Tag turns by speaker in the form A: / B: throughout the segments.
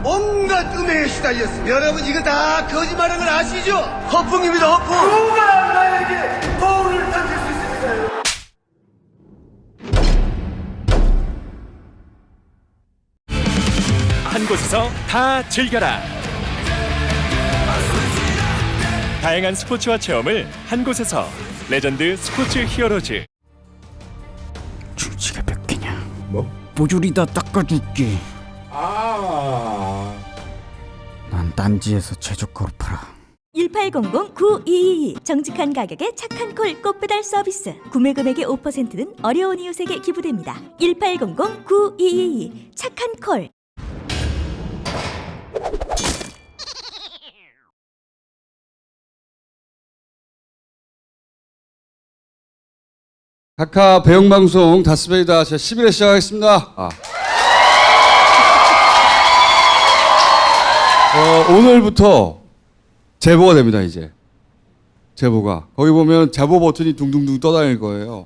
A: 온갖 음해에 시달렸습니다. 여러분 이거 다 거짓말인 걸 아시죠? 허풍입니다, 허풍.
B: 누가 나에게 거울을 던질 수 있습니까?
C: 한 곳에서 다 즐겨라. 다양한 스포츠와 체험을 한 곳에서. 레전드 스포츠 히어로즈.
D: 줄지가 몇 개냐?
E: 뭐?
D: 보조리다 닦아줄게. 난 딴지에서 최저가로 팔아.
F: 1800-9222 정직한 가격에 착한 콜 꽃배달 서비스. 구매 금액의 5%는 어려운 이웃에게 기부됩니다. 1800-9222 착한 콜.
E: 카카 배영방송 다스베이다 제 11회 시작하겠습니다. 오늘부터 제보가 됩니다. 이제 제보가 거기 보면 제보 버튼이 둥둥둥 떠다닐 거예요.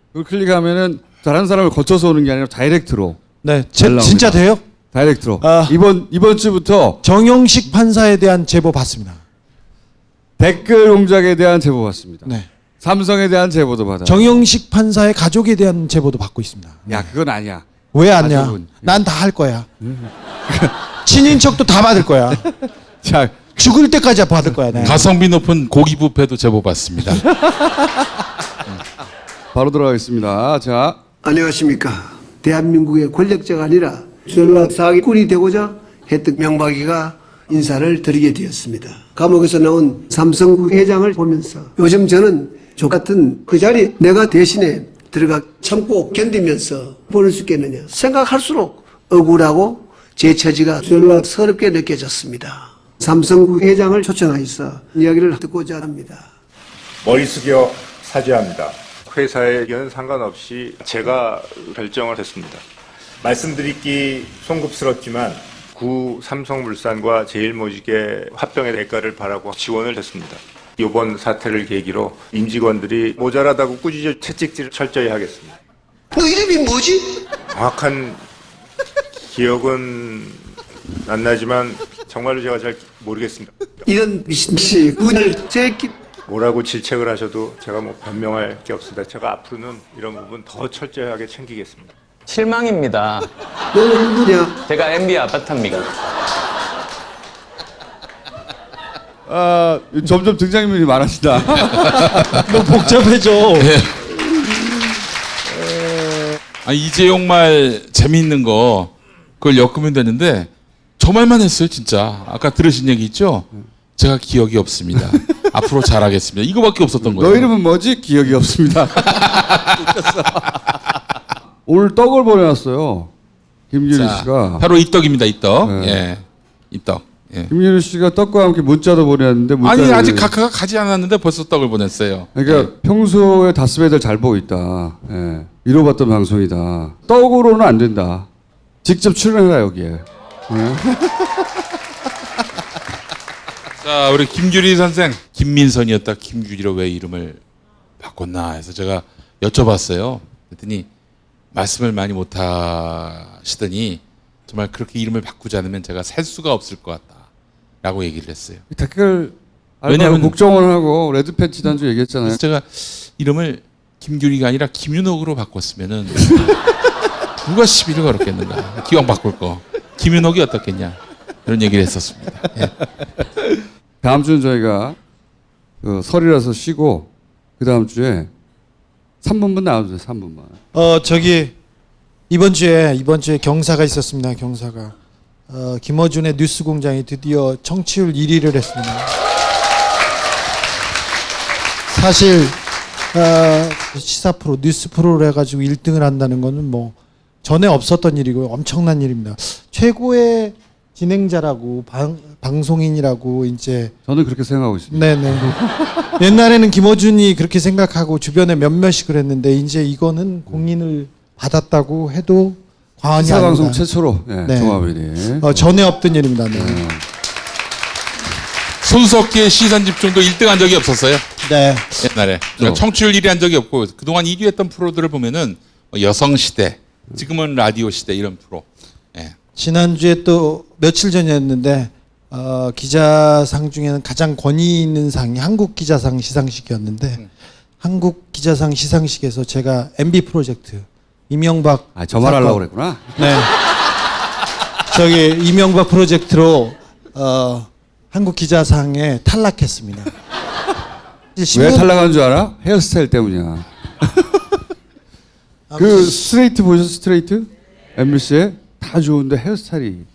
E: 그걸 클릭하면은 다른 사람을 거쳐서 오는 게 아니라 다이렉트로.
G: 네,
E: 나옵니다.
G: 진짜 돼요?
E: 다이렉트로.
G: 아.
E: 이번 주부터
G: 정영식 판사에 대한 제보 받습니다.
E: 댓글 공작에 대한 제보 받습니다.
G: 네.
E: 삼성에 대한 제보도 받아요.
G: 정영식 판사의 가족에 대한 제보도 받고 있습니다.
E: 야 그건 아니야.
G: 왜 아냐?
E: 가족은.
G: 난 다 할 거야. 친인척도 다 받을 거야.
E: 자
G: 죽을 때까지 받을 거야. 네.
H: 가성비 높은 고기 뷔페도 제보 받습니다.
E: 바로 들어가겠습니다. 자
A: 안녕하십니까. 대한민국의 권력자가 아니라 전라 사기꾼이 되고자 했던 명박이가 인사를 드리게 되었습니다. 감옥에서 나온 삼성구 회장을 보면서 요즘 저는 저 같은 그 자리 내가 대신에 들어가 참고 견디면서 보낼 수 있겠느냐 생각할수록 억울하고 제 처지가 졸라 서럽게 느껴졌습니다. 삼성구 회장을 초청하여서 이야기를 듣고자 합니다.
I: 머리 숙여 사죄합니다. 회사의 의견은 상관없이 제가 결정을 했습니다. 말씀드리기 송급스럽지만 구 삼성물산과 제일모직의 합병의 대가를 바라고 지원을 했습니다. 이번 사태를 계기로 임직원들이 모자라다고 꾸짖어 채찍질을 철저히 하겠습니다.
A: 너 이름이 뭐지?
I: 정확한 기억은 안 나지만 정말로 제가 잘 모르겠습니다.
A: 이런 미친씨 오늘 새끼
I: 뭐라고 질책을 하셔도 제가 뭐 변명할 게 없습니다. 제가 앞으로는 이런 부분 더 철저하게 챙기겠습니다.
J: 실망입니다.
A: 너는 누구냐?
J: 제가 MB 아바타입니다.
E: 점점 등장인물이 많아진다.
G: 너무 복잡해져.
H: 이재용 말 재미있는 거 그걸 엮으면 되는데 저 말만 했어요 진짜. 아까 들으신 얘기 있죠? 제가 기억이 없습니다. 앞으로 잘하겠습니다. 이거밖에 없었던 거예요.
E: 너 이름은 뭐지? 기억이 없습니다. 웃겼어. 오늘 떡을 보내왔어요. 김규리
H: 자,
E: 씨가.
H: 바로 이 떡입니다. 이 떡.
E: 네.
H: 예, 이 떡. 예.
E: 김규리 씨가 떡과 함께 문자도 보내왔는데
H: 아니 아직 카카가 가지 않았는데 벌써 떡을 보냈어요.
E: 그러니까 평소에 다스베이다를 잘 보고 있다. 예. 이뤄봤던 방송이다. 떡으로는 안 된다. 직접 출연해라 여기에. 예.
H: 자, 우리 김규리 선생, 김민선이었다 김규리로 왜 이름을 바꿨나 해서 제가 여쭤봤어요. 그랬더니 말씀을 많이 못 하시더니 정말 그렇게 이름을 바꾸지 않으면 제가 살 수가 없을 것 같다라고 얘기를 했어요.
E: 댓글
H: 왜냐면
E: 국정원하고 레드팬 지난주 얘기했잖아요.
H: 그래서 제가 이름을 김규리가 아니라 김윤옥으로 바꿨으면은 누가 시비를 걸었겠는가. 기왕 바꿀 거 김윤옥이 어떻겠냐 이런 얘기를 했었습니다. 예.
E: 다음 주는 저희가 설이라서 쉬고 그 다음 주에 3분만 나와주세요. 3분만.
G: 저기 이번 주에 경사가 있었습니다. 경사가 김어준의 뉴스공장이 드디어 청취율 1위를 했습니다. 사실 시사 프로, 뉴스 프로를 해가지고 1등을 한다는 거는 뭐 전에 없었던 일이고 엄청난 일입니다. 최고의 진행자라고 방송인이라고 이제
E: 저는 그렇게 생각하고 있습니다.
G: 네네. 옛날에는 김어준이 그렇게 생각하고 주변에 몇몇이 그랬는데 이제 이거는 공인을 받았다고 해도 과언이
E: 시사 방송
G: 아니다.
E: 최초로
G: 네.
E: 종합일이.
G: 전에 없던 일입니다. 네.
H: 손석희의 시선 집중도 1등 한 적이 없었어요.
G: 네.
H: 옛날에 그러니까 청취율 1위 한 적이 없고 그동안 1위 했던 프로들을 보면은 여성시대, 지금은 라디오 시대 이런 프로. 예.
G: 지난주에 또 며칠 전이었는데 기자상 중에는 가장 권위 있는 상이 한국 기자상 시상식이었는데 한국 기자상 시상식에서 제가 MB 프로젝트 이명박
E: 저 말하려고 그랬구나.
G: 네. 저기 이명박 프로젝트로 한국 기자상에 탈락했습니다.
E: 왜 탈락한 줄 알아? 헤어스타일 때문이야. 그 스트레이트 보셨어? 스트레이트? MBC에 다 좋은데 헤어스타일이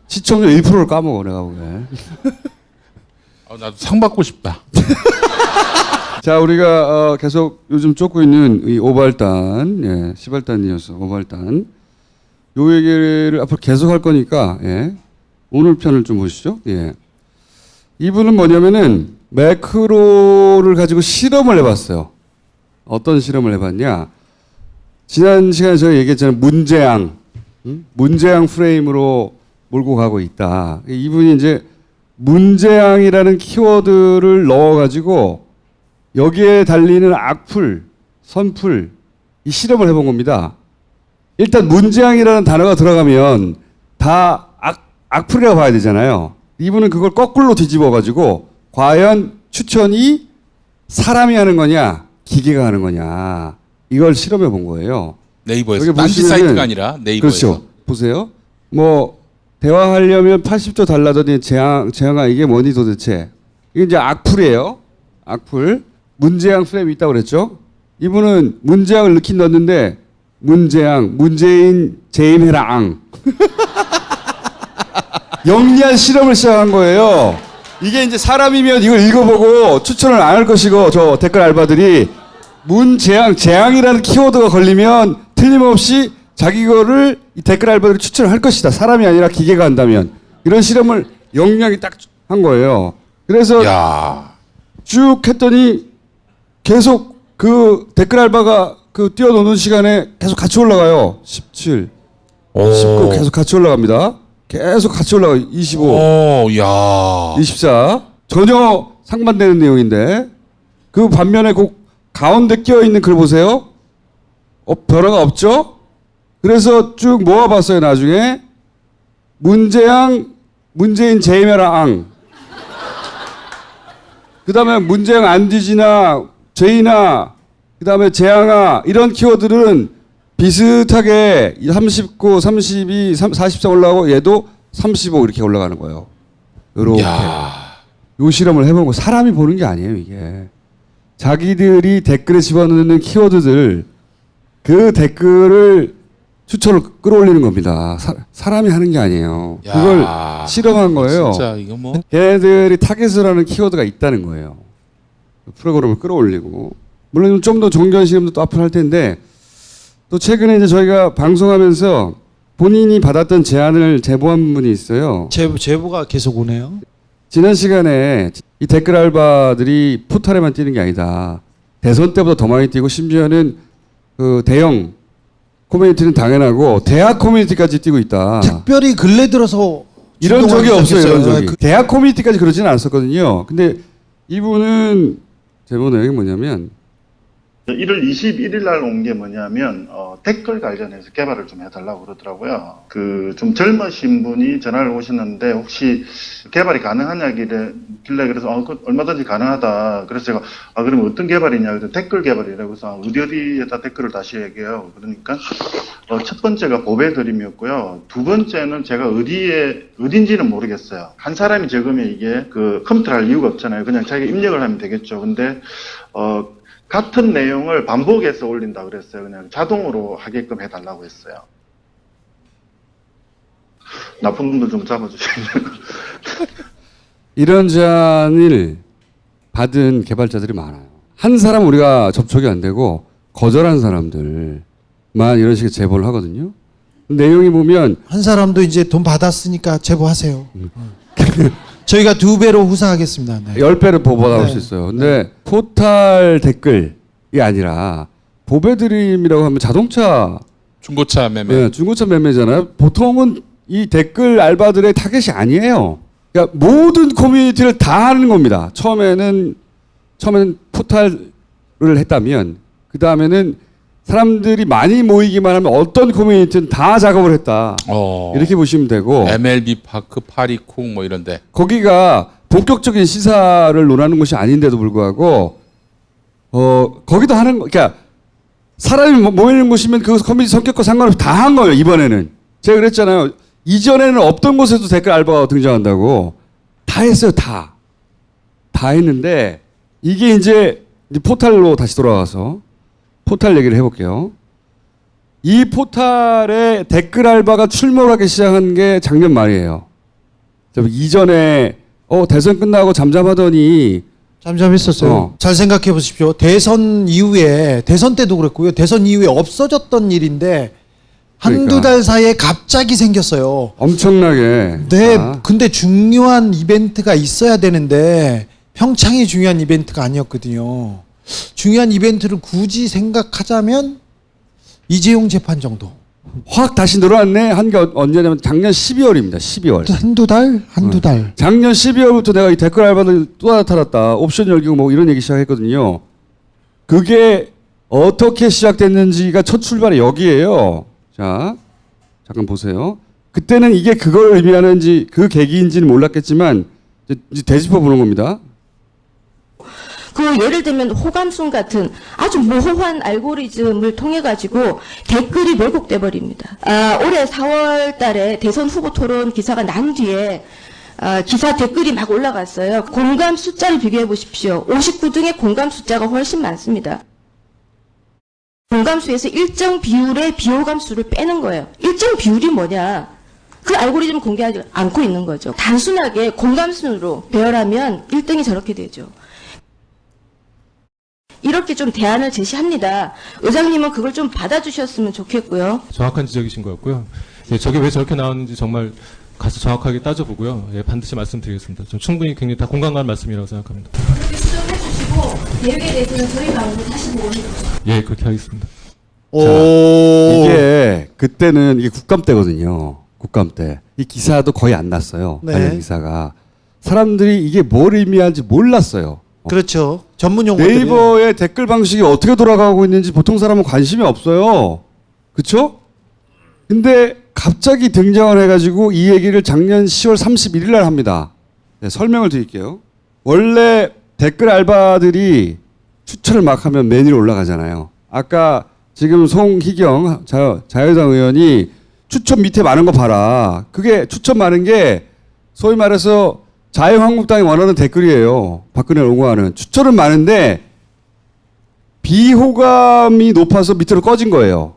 E: 시청률 1%를 까먹어 내가 보기에.
H: 나도 상 받고 싶다.
E: 자, 우리가 계속 요즘 쫓고 있는 이 오발단, 예, 시발단이어서 오발단, 요 얘기를 앞으로 계속 할 거니까, 예, 오늘 편을 좀 보시죠. 예, 이분은 뭐냐면은 매크로를 가지고 실험을 해봤어요. 어떤 실험을 해봤냐? 지난 시간에 저희 얘기했잖아요. 문제양, 문제양 프레임으로 몰고 가고 있다. 이분이 이제 문제양이라는 키워드를 넣어가지고 여기에 달리는 악플, 선플, 이 실험을 해본 겁니다. 일단 문제양이라는 단어가 들어가면 다 악플이라고 봐야 되잖아요. 이분은 그걸 거꾸로 뒤집어가지고 과연 추천이 사람이 하는 거냐, 기계가 하는 거냐, 이걸 실험해 본 거예요.
H: 네이버에서.
E: 여기
H: 딴지
E: 보시면은-
H: 사이트가 아니라 네이버에서.
E: 그렇죠. 보세요. 뭐 대화하려면 80도 달라더니 재앙아 이게 뭐니 도대체. 이게 이제 악플이에요. 악플. 문제양 프레임이 있다고 그랬죠. 이분은 문제양을 넣긴 넣었는데 문제양, 문재인 재임해라 앙. 영리한 실험을 시작한 거예요. 이게 이제 사람이면 이걸 읽어보고 추천을 안 할 것이고 저 댓글 알바들이 문재양, 재앙이라는 키워드가 걸리면 틀림없이 자기 거를 이 댓글 알바들이 추천을 할 것이다. 사람이 아니라 기계가 한다면. 이런 실험을 영리하게 딱 한 거예요. 그래서
H: 야.
E: 쭉 했더니 계속 그 댓글 알바가 그 뛰어노는 시간에 계속 같이 올라가요. 17, 19 계속 같이 올라갑니다. 계속 같이 올라가요. 25,
H: 야.
E: 24 전혀 상반되는 내용인데 그 반면에 그 가운데 끼어있는 글 보세요. 변화가 없죠? 그래서 쭉 모아봤어요. 나중에 문재양, 문재인 재임해라 앙. 그 다음에 문재양 안 뒤지나 제이나 그 다음에 재앙아 이런 키워드는 비슷하게 39, 32, 44 올라가고 얘도 35 이렇게 올라가는 거예요. 요렇게. 요 실험을 해본 거. 사람이 보는 게 아니에요 이게. 자기들이 댓글에 집어넣는 키워드들 그 댓글을 추천을 끌어올리는 겁니다. 사람이 하는 게 아니에요.
H: 야.
E: 그걸 실험한 거예요.
H: 진짜 이거 뭐.
E: 걔네들이 타겟을 하는 키워드가 있다는 거예요. 프로그램을 끌어올리고. 물론 좀 더 정교한 실험도 또 앞으로 할 텐데 또 최근에 이제 저희가 방송하면서 본인이 받았던 제안을 제보한 분이 있어요.
G: 제보가 계속 오네요.
E: 지난 시간에 이 댓글 알바들이 포탈에만 뛰는 게 아니다. 대선 때보다 더 많이 뛰고 심지어는 그 대형 커뮤니티는 당연하고 대학 커뮤니티까지 뛰고 있다.
G: 특별히 근래 들어서
E: 이런 적이 없어요. 이런 적이.
G: 그-
E: 대학 커뮤니티까지 그러지는 않았었거든요. 근데 이분은 제보 내용이 뭐냐면
K: 1월 21일 날 온 게 뭐냐면 댓글 관련해서 개발을 좀 해달라고 그러더라고요. 그 좀 젊으신 분이 전화를 오셨는데 혹시 개발이 가능하냐길래 그래서 얼마든지 가능하다. 그래서 제가 그러면 어떤 개발이냐 그래서 댓글 개발이라고 해서 어디에다 댓글을 다시 얘기해요. 그러니까 첫 번째가 보배 드림이었고요. 두 번째는 제가 어딘지는 모르겠어요. 한 사람이 적으면 이게 그 컴퓨터를 할 이유가 없잖아요. 그냥 자기가 입력을 하면 되겠죠. 근데 같은 내용을 반복해서 올린다 그랬어요. 그냥 자동으로 하게끔 해달라고 했어요. 나쁜 놈들 좀 잡아주시면.
E: 이런 제안을 받은 개발자들이 많아요. 한 사람 우리가 접촉이 안 되고 거절한 사람들만 이런 식의 제보를 하거든요. 내용이 보면
G: 한 사람도 이제 돈 받았으니까 제보하세요. 저희가 2배로 후사하겠습니다. 네.
E: 10배를 보복할
G: 네.
E: 수 있어요. 근데 포탈 댓글이 아니라 보배드림이라고 하면 자동차
H: 중고차 매매.
E: 네, 중고차 매매잖아요. 보통은 이 댓글 알바들의 타겟이 아니에요. 그러니까 모든 커뮤니티를 다 하는 겁니다. 처음에는 포탈을 했다면 그 다음에는 사람들이 많이 모이기만 하면 어떤 커뮤니티는 다 작업을 했다. 이렇게 보시면 되고
H: MLB 파크, 파리콩 뭐 이런데
E: 거기가 본격적인 시사를 논하는 곳이 아닌데도 불구하고 거기도 하는 거, 그러니까 사람이 모이는 곳이면 그 커뮤니티 성격과 상관없이 다 한 거예요. 이번에는 제가 그랬잖아요. 이전에는 없던 곳에도 댓글 알바가 등장한다고 다 했어요. 다 했는데 이게 이제 포탈로 다시 돌아가서 포탈 얘기를 해볼게요. 이 포탈에 댓글 알바가 출몰하기 시작한 게 작년 말이에요. 이전에 대선 끝나고 잠잠하더니
G: 잠잠했었어요. 잘 생각해 보십시오. 대선 이후에, 대선 때도 그랬고요. 대선 이후에 없어졌던 일인데 한두 달 사이에 갑자기 생겼어요.
E: 엄청나게.
G: 네, 근데 중요한 이벤트가 있어야 되는데 평창이 중요한 이벤트가 아니었거든요. 중요한 이벤트를 굳이 생각하자면 이재용 재판 정도.
E: 확 다시 늘어났네. 한 게 언제냐면 작년 12월입니다. 12월.
G: 한두 달.
E: 작년 12월부터 내가 이 댓글 알바를 또 나타났다. 옵션 열기고 뭐 이런 얘기 시작했거든요. 그게 어떻게 시작됐는지가 첫 출발이 여기에요. 자, 잠깐 보세요. 그때는 이게 그걸 의미하는지 그 계기인지는 몰랐겠지만 이제 되짚어 보는 겁니다.
L: 그 예를 들면 호감순 같은 아주 모호한 알고리즘을 통해 가지고 댓글이 왜곡돼 버립니다. 올해 4월 달에 대선 후보 토론 기사가 난 뒤에 기사 댓글이 막 올라갔어요. 공감 숫자를 비교해 보십시오. 59등의 공감 숫자가 훨씬 많습니다. 공감수에서 일정 비율의 비호감수를 빼는 거예요. 일정 비율이 뭐냐? 그 알고리즘을 공개하지 않고 있는 거죠. 단순하게 공감순으로 배열하면 1등이 저렇게 되죠. 이렇게 좀 대안을 제시합니다. 의장님은 그걸 좀 받아주셨으면 좋겠고요.
M: 정확한 지적이신 것 같고요. 예, 저게 왜 저렇게 나왔는지 정말 가서 정확하게 따져보고요. 예, 반드시 말씀드리겠습니다. 좀 충분히 굉장히 다 공감 가는 말씀이라고 생각합니다.
L: 그렇게 수정해주시고 계획에 대해서는 저희가 오늘 다시 보는 거죠.
M: 예, 그렇게 하겠습니다.
E: 이게 그때는 이게 국감 때거든요. 국감 때. 이 기사도 거의 안 났어요.
G: 네.
E: 관련 기사가. 사람들이 이게 뭘 의미하는지 몰랐어요.
G: 그렇죠. 전문 용어들이.
E: 네이버의 댓글 방식이 어떻게 돌아가고 있는지 보통 사람은 관심이 없어요. 그렇죠? 근데 갑자기 등장을 해가지고 이 얘기를 작년 10월 31일 날 합니다. 네, 설명을 드릴게요. 원래 댓글 알바들이 추천을 막 하면 메뉴로 올라가잖아요. 아까 지금 송희경 자유당 의원이 추천 밑에 많은 거 봐라. 그게 추천 많은 게 소위 말해서 자유한국당이 원하는 댓글이에요. 박근혜를 옹호하는. 추천은 많은데 비호감이 높아서 밑으로 꺼진 거예요.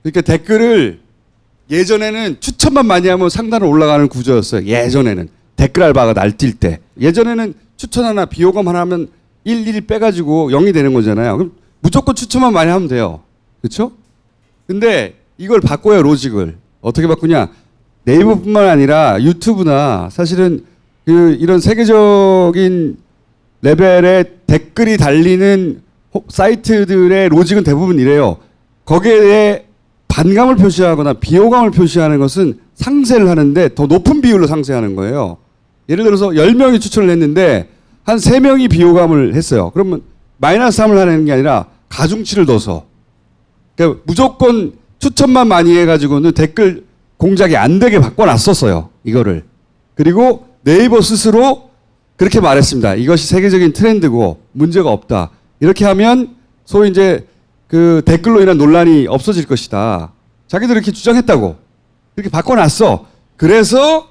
E: 그러니까 댓글을 예전에는 추천만 많이 하면 상단으로 올라가는 구조였어요. 예전에는. 댓글 알바가 날뛸 때. 예전에는 추천 하나 비호감 하나 하면 1 빼가지고 0이 되는 거잖아요. 그럼 무조건 추천만 많이 하면 돼요. 그렇죠? 근데 이걸 바꿔요. 로직을. 어떻게 바꾸냐. 네이버뿐만 아니라 유튜브나 사실은 이런 세계적인 레벨의 댓글이 달리는 사이트들의 로직은 대부분 이래요. 거기에 반감을 표시하거나 비호감을 표시하는 것은 상세를 하는데 더 높은 비율로 상세하는 거예요. 예를 들어서 10명이 추천을 했는데 한 3명이 비호감을 했어요. 그러면 마이너스 3을 하는 게 아니라 가중치를 둬서. 그러니까 무조건 추천만 많이 해가지고는 댓글 공작이 안 되게 바꿔놨었어요. 이거를. 그리고 네이버 스스로 그렇게 말했습니다. 이것이 세계적인 트렌드고 문제가 없다. 이렇게 하면 소위 이제 그 댓글로 인한 논란이 없어질 것이다. 자기들이 이렇게 주장했다고. 이렇게 바꿔놨어. 그래서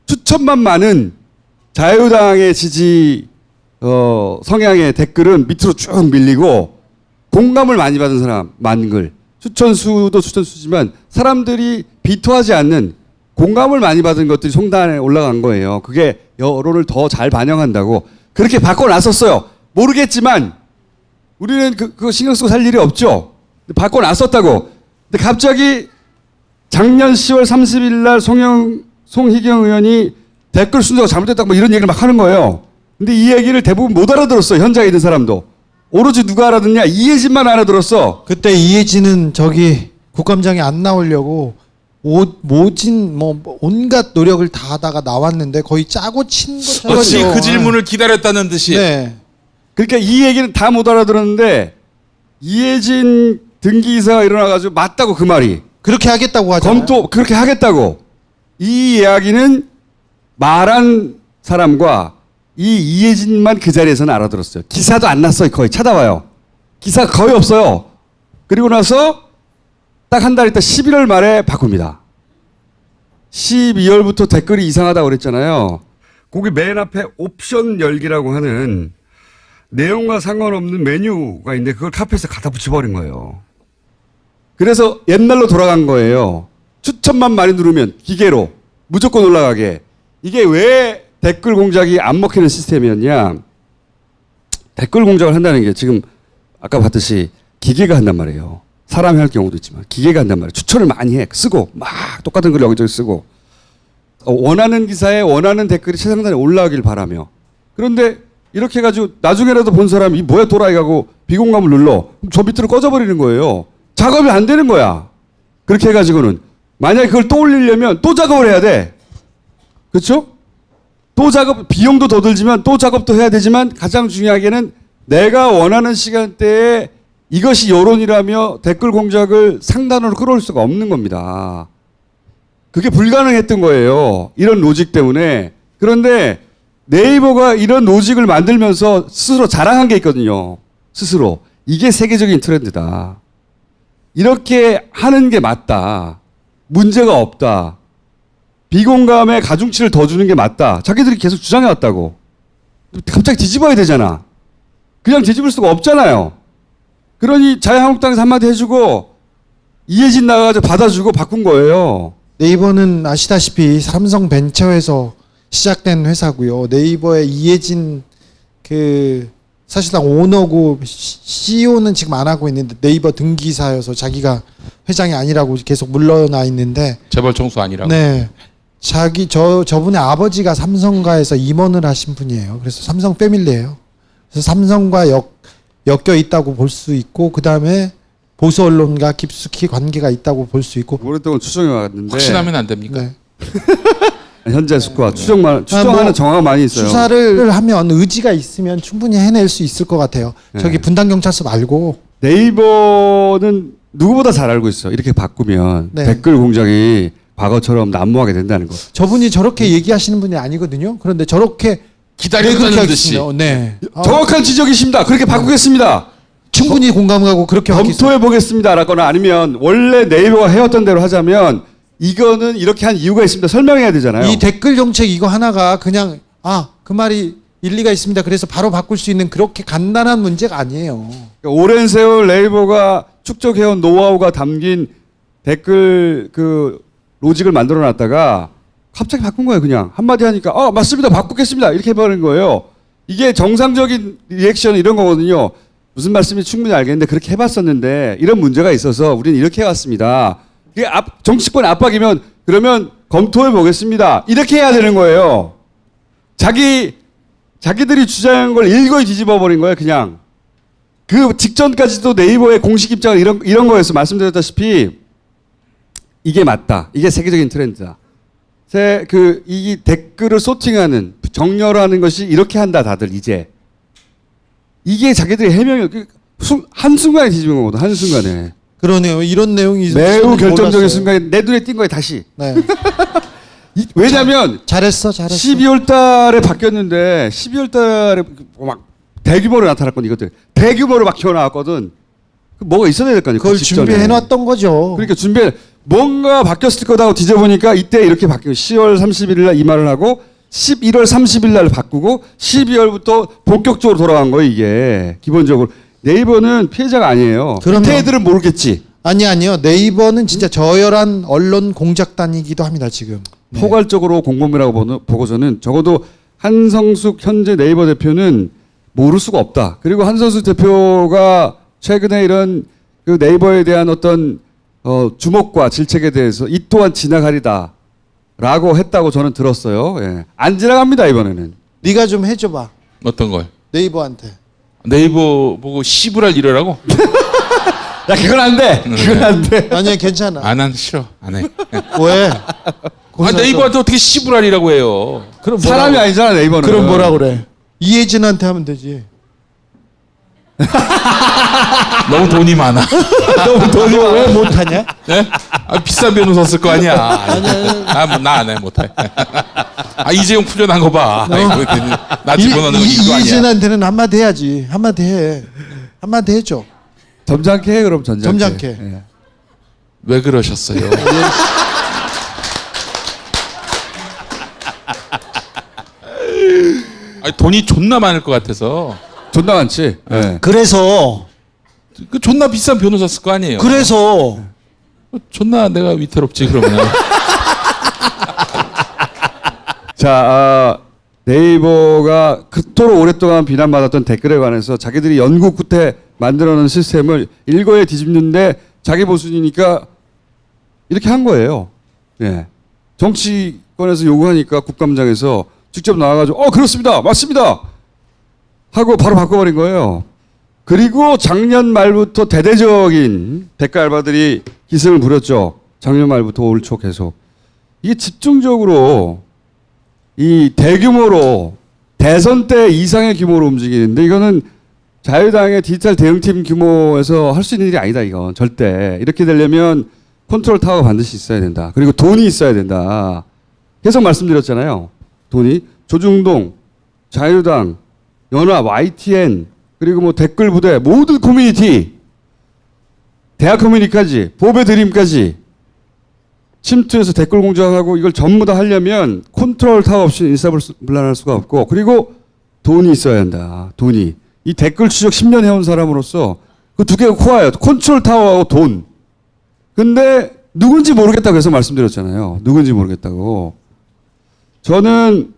E: 추천만 많은 자유당의 지지 성향의 댓글은 밑으로 쭉 밀리고 공감을 많이 받은 사람 많은 글. 추천수도 추천수지만 사람들이 비토하지 않는 공감을 많이 받은 것들이 송단에 올라간 거예요. 그게 여론을 더 잘 반영한다고. 그렇게 바꿔놨었어요. 모르겠지만 우리는 그거 신경 쓰고 살 일이 없죠. 바꿔놨었다고. 근데 갑자기 작년 10월 30일 날 송희경 의원이 댓글 순서가 잘못됐다고 뭐 이런 얘기를 막 하는 거예요. 근데 이 얘기를 대부분 못 알아들었어요. 현장에 있는 사람도. 오로지 누가 알아듣냐? 이혜진만 알아들었어.
G: 그때 이혜진은 저기 국감장에 안 나오려고 모진 온갖 노력을 다 하다가 나왔는데 거의 짜고 친 것처럼.
H: 그렇지. 그 질문을 기다렸다는 듯이.
G: 네.
E: 그러니까 이 얘기는 다 못 알아들었는데 이해진 등기이사가 일어나가지고 맞다고 그 말이.
G: 그렇게 하겠다고 하잖아요.
E: 그렇게 하겠다고. 이 이야기는 말한 사람과 이 이해진만 그 자리에서는 알아들었어요. 기사도 안 났어요. 거의 찾아봐요. 기사 거의 없어요. 그리고 나서 딱 한 달 있다 11월 말에 바꿉니다. 12월부터 댓글이 이상하다고 그랬잖아요. 거기 맨 앞에 옵션 열기라고 하는 내용과 상관없는 메뉴가 있는데 그걸 카페에서 갖다 붙여버린 거예요. 그래서 옛날로 돌아간 거예요. 추천만 많이 누르면 기계로 무조건 올라가게. 이게 왜 댓글 공작이 안 먹히는 시스템이었냐. 댓글 공작을 한다는 게 지금 아까 봤듯이 기계가 한단 말이에요. 사람이 할 경우도 있지만 기계가 한단 말이에요. 추천을 많이 해. 쓰고 막 똑같은 글 여기저기 쓰고 원하는 기사에 원하는 댓글이 최상단에 올라가길 바라며. 그런데 이렇게 해가지고 나중에라도 본 사람이 뭐야 또라이 가고 비공감을 눌러. 그럼 저 밑으로 꺼져버리는 거예요. 작업이 안 되는 거야. 그렇게 해가지고는 만약에 그걸 또 올리려면 또 작업을 해야 돼. 그렇죠? 또 작업, 비용도 더 들지만 또 작업도 해야 되지만 가장 중요하게는 내가 원하는 시간대에 이것이 여론이라며 댓글 공작을 상단으로 끌어올 수가 없는 겁니다. 그게 불가능했던 거예요. 이런 로직 때문에. 그런데 네이버가 이런 로직을 만들면서 스스로 자랑한 게 있거든요. 스스로. 이게 세계적인 트렌드다. 이렇게 하는 게 맞다. 문제가 없다. 비공감에 가중치를 더 주는 게 맞다. 자기들이 계속 주장해왔다고. 갑자기 뒤집어야 되잖아. 그냥 뒤집을 수가 없잖아요. 그러니 자유한국당에서 한마디 해주고 이해진 나가가지고 받아주고 바꾼 거예요.
G: 네이버는 아시다시피 삼성벤처에서 시작된 회사고요. 네이버의 이해진 그 사실상 오너고 CEO는 지금 안 하고 있는데 네이버 등기사여서 자기가 회장이 아니라고 계속 물러나 있는데
H: 재벌 총수 아니라고.
G: 네. 저분의 아버지가 삼성가에서 임원을 하신 분이에요. 그래서 삼성 패밀리예요. 그래서 삼성과 엮여 있다고 볼 수 있고 그 다음에 보수 언론과 깊숙이 관계가 있다고 볼 수 있고.
E: 오랫동안 추정해 왔는데
H: 확신하면 안 됩니까?
G: 네.
E: 현재 수과 추정하는 정황가 많이 있어요.
G: 수사를 하면 의지가 있으면 충분히 해낼 수 있을 것 같아요.
E: 네.
G: 저기 분당 경찰서 말고.
E: 네이버는 누구보다 잘 알고 있어. 이렇게 바꾸면
G: 네.
E: 댓글 공작이 과거처럼 난무하게 된다는 거.
G: 저분이 저렇게 얘기하시는 분이 아니거든요. 그런데 저렇게
H: 기다렸다는 듯이.
G: 네.
E: 정확한 지적이십니다. 그렇게 바꾸겠습니다.
G: 충분히 공감하고 그렇게
E: 검토해 보겠습니다라거나 아니면 원래 네이버가 해왔던 대로 하자면 이거는 이렇게 한 이유가 있습니다. 설명해야 되잖아요.
G: 이 댓글 정책 이거 하나가 그냥 그 말이 일리가 있습니다. 그래서 바로 바꿀 수 있는 그렇게 간단한 문제가 아니에요.
E: 그러니까 오랜 세월 네이버가 축적해온 노하우가 담긴 댓글 그 로직을 만들어 놨다가 갑자기 바꾼 거예요. 그냥 한마디 하니까 맞습니다. 바꾸겠습니다. 이렇게 해버린 거예요. 이게 정상적인 리액션 이런 거거든요. 무슨 말씀인지 충분히 알겠는데 그렇게 해봤었는데 이런 문제가 있어서 우리는 이렇게 해왔습니다. 이게 정치권 압박이면 그러면 검토해 보겠습니다. 이렇게 해야 되는 거예요. 자기들이 주장한 걸 일거에 뒤집어 버린 거예요. 그냥 그 직전까지도 네이버의 공식 입장은 이런 거였어. 말씀드렸다시피 이게 맞다. 이게 세계적인 트렌드다. 이 댓글을 소팅하는 정렬하는 것이 이렇게 한다. 다들 이제 이게 자기들의 해명이에요. 한순간에 뒤집은 거거든. 한순간에.
G: 그러네요. 이런 내용이
E: 매우 결정적인
G: 몰랐어요.
E: 순간에 내 눈에 띈 거예요. 다시.
G: 네.
E: 왜냐하면
G: 잘했어.
E: 12월 달에 바뀌었는데 12월 달에 막 대규모로 나타났거든. 이것들 대규모로 막 튀어나왔거든. 뭐가 있어야 될 거 아니에요.
G: 그걸 준비해놨던 거죠.
E: 그러니까 뭔가 바뀌었을 거다 하고 뒤져보니까 이때 이렇게 바뀌고 10월 31일 날 이 말을 하고 11월 30일 날 바꾸고 12월부터 본격적으로 돌아간 거예요. 이게 기본적으로 네이버는 피해자가 아니에요. 밑에 애들은 모르겠지.
G: 아니요. 네이버는 진짜 저열한 언론 공작단이기도 합니다. 지금. 네.
E: 포괄적으로 공범이라고 보고 저는 적어도 한성숙 현재 네이버 대표는 모를 수가 없다. 그리고 한성숙 대표가 최근에 이런 그 네이버에 대한 어떤 주목과 질책에 대해서 이 또한 지나가리다라고 했다고 저는 들었어요. 예. 안 지나갑니다 이번에는.
G: 네가 좀 해줘봐.
H: 어떤 걸?
G: 네이버한테.
H: 네이버 보고 씨부랄 이러라고?
E: 야 그건 안 돼. 그건 안 돼.
G: 아니야 괜찮아.
H: 난 싫어. 안 해.
G: 왜?
H: 네이버한테 어떻게 씨부랄이라고 해요?
G: 그럼
E: 사람이 아니잖아 네이버는.
G: 그럼 뭐라 그래? 이해진한테 하면 되지.
H: 너무 돈이 많아.
E: 너무 돈이
G: 너 왜 못하냐?
H: 네? 비싼 변호사 쓸 거 아니야. 나 안 해, 못해. 이재용 풀려난 거 봐. 나 집어넣는 거 이거 아니야.
G: 이재진한테는 한마디 해야지. 한마디 해. 한마디 해줘.
E: 점잖게 해 그럼 점잖게.
G: 점잖게.
E: 예.
H: 왜 그러셨어요? 돈이 존나 많을 것 같아서.
E: 존나 많지. 예.
G: 그래서
H: 그 존나 비싼 변호사 쓸 거 아니에요.
G: 그래서
H: 존나 내가 위태롭지 그러면.
E: 자, 네이버가 그토록 오랫동안 비난받았던 댓글에 관해서 자기들이 연구 끝에 만들어놓은 시스템을 일거에 뒤집는데 자기 보수니까 이렇게 한 거예요. 예. 정치권에서 요구하니까 국감장에서 직접 나와가지고 그렇습니다, 맞습니다 하고 바로 바꿔버린 거예요. 그리고 작년 말부터 대대적인 댓글 알바들이 기승을 부렸죠. 작년 말부터 올 초 계속. 이게 집중적으로 이 대규모로 대선 때 이상의 규모로 움직이는데 이거는 자유당의 디지털 대응팀 규모에서 할 수 있는 일이 아니다. 이건 절대. 이렇게 되려면 컨트롤 타워가 반드시 있어야 된다. 그리고 돈이 있어야 된다. 계속 말씀드렸잖아요. 돈이 조중동, 자유당, 연합, YTN 그리고 뭐 댓글 부대 모든 커뮤니티, 대학 커뮤니티까지, 보배 드림까지 침투해서 댓글 공작하고 이걸 전부 다 하려면 컨트롤 타워 없이 일사불란할 수가 없고 그리고 돈이 있어야 한다. 돈이. 이 댓글 추적 10년 해온 사람으로서 그 두 개가 코어예요. 컨트롤 타워하고 돈. 근데 누군지 모르겠다고 해서 말씀드렸잖아요. 누군지 모르겠다고. 저는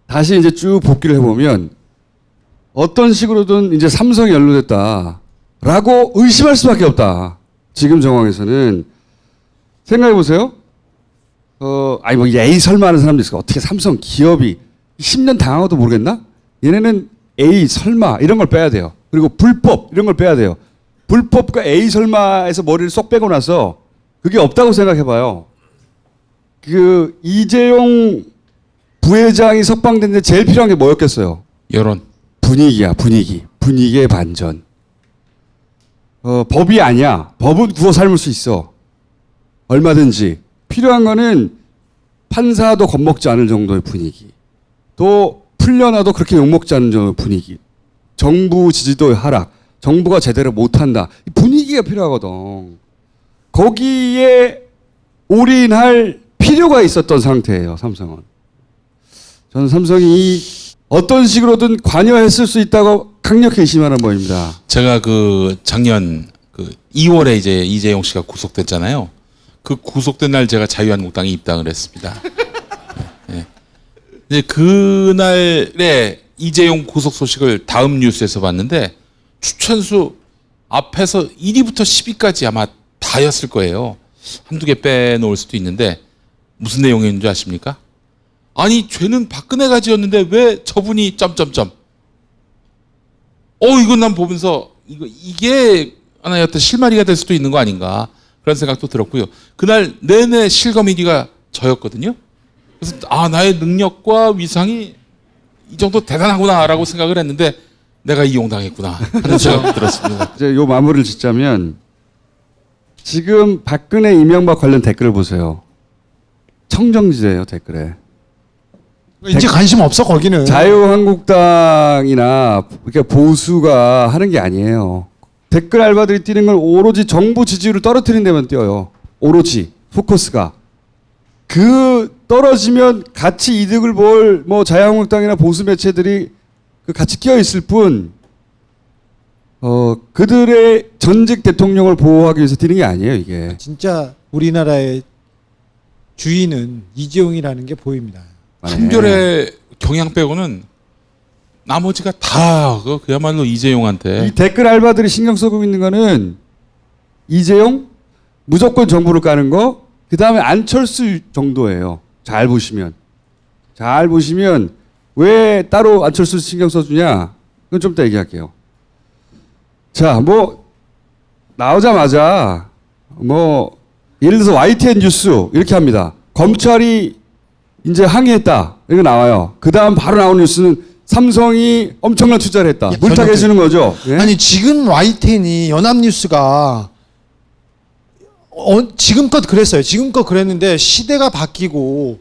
E: 다시 이제 쭉 복귀를 해보면 어떤 식으로든 이제 삼성이 연루됐다라고 의심할 수밖에 없다. 지금 정황에서는. 생각해보세요. 뭐, 에이, 설마 하는 사람도 있을까? 어떻게 삼성 기업이 10년 당하고도 모르겠나? 얘네는 에이, 설마, 이런 걸 빼야 돼요. 그리고 불법, 이런 걸 빼야 돼요. 불법과 에이, 설마에서 머리를 쏙 빼고 나서 그게 없다고 생각해봐요. 이재용 부회장이 석방됐는데 제일 필요한 게 뭐였겠어요?
H: 여론.
E: 분위기야, 분위기. 분위기의 반전. 법이 아니야. 법은 구워 삶을 수 있어. 얼마든지. 필요한 거는 판사도 겁먹지 않을 정도의 분위기. 또 풀려나도 그렇게 욕먹지 않는 정도의 분위기. 정부 지지도의 하락. 정부가 제대로 못한다. 분위기가 필요하거든. 거기에 올인할 필요가 있었던 상태예요. 삼성은. 저는 삼성이 어떤 식으로든 관여했을 수 있다고 강력히 의심하는 모입니다.
H: 제가 작년 2월에 이제 이재용 씨가 구속됐잖아요. 그 구속된 날 제가 자유한국당에 입당을 했습니다. 네. 이제 그날에 이재용 구속 소식을 다음 뉴스에서 봤는데 추천수 앞에서 1위부터 10위까지 아마 다였을 거예요. 한두 개 빼놓을 수도 있는데 무슨 내용인 줄 아십니까? 아니 죄는 박근혜가 지었는데 왜 저분이 점점점. 이건 난 보면서 이게 하나의 어떤 실마리가 될 수도 있는 거 아닌가 그런 생각도 들었고요. 그날 내내 실검 1위가 저였거든요. 그래서 나의 능력과 위상이 이 정도 대단하구나라고 생각을 했는데 내가 이용당했구나 하는 생각 들었습니다.
E: 이제 요 마무리를 짓자면 지금 박근혜 이명박 관련 댓글을 보세요. 청정지대예요 댓글에.
G: 이제 관심 없어 거기는.
E: 자유한국당이나 이렇게 보수가 하는 게 아니에요. 댓글 알바들이 뛰는 건 오로지 정부 지지율을 떨어뜨리는 데만 뛰어요. 오로지 포커스가. 떨어지면 같이 이득을 볼 뭐 자유한국당이나 보수 매체들이 같이 끼어 있을 뿐 그들의 전직 대통령을 보호하기 위해서 뛰는 게 아니에요 이게.
G: 진짜 우리나라의 주인은 이재용이라는 게 보입니다.
H: 한결의 경향 빼고는 나머지가 다 그야말로 이재용한테.
E: 이 댓글 알바들이 신경 쓰고 있는 거는 이재용 무조건 정부를 까는 거, 그 다음에 안철수 정도예요. 잘 보시면 왜 따로 안철수 신경 써주냐? 그건 좀 이따 얘기할게요. 자, 나오자마자 예를 들어서 YTN 뉴스 이렇게 합니다. 검찰이 이제 항의했다. 이거 나와요. 그 다음 바로 나오는 뉴스는 삼성이 엄청난 투자를 했다.
G: 예,
E: 물타기 해주는 거죠. 예?
G: 아니 지금 YTN이 연합뉴스가 지금껏 그랬어요. 지금껏 그랬는데 시대가 바뀌고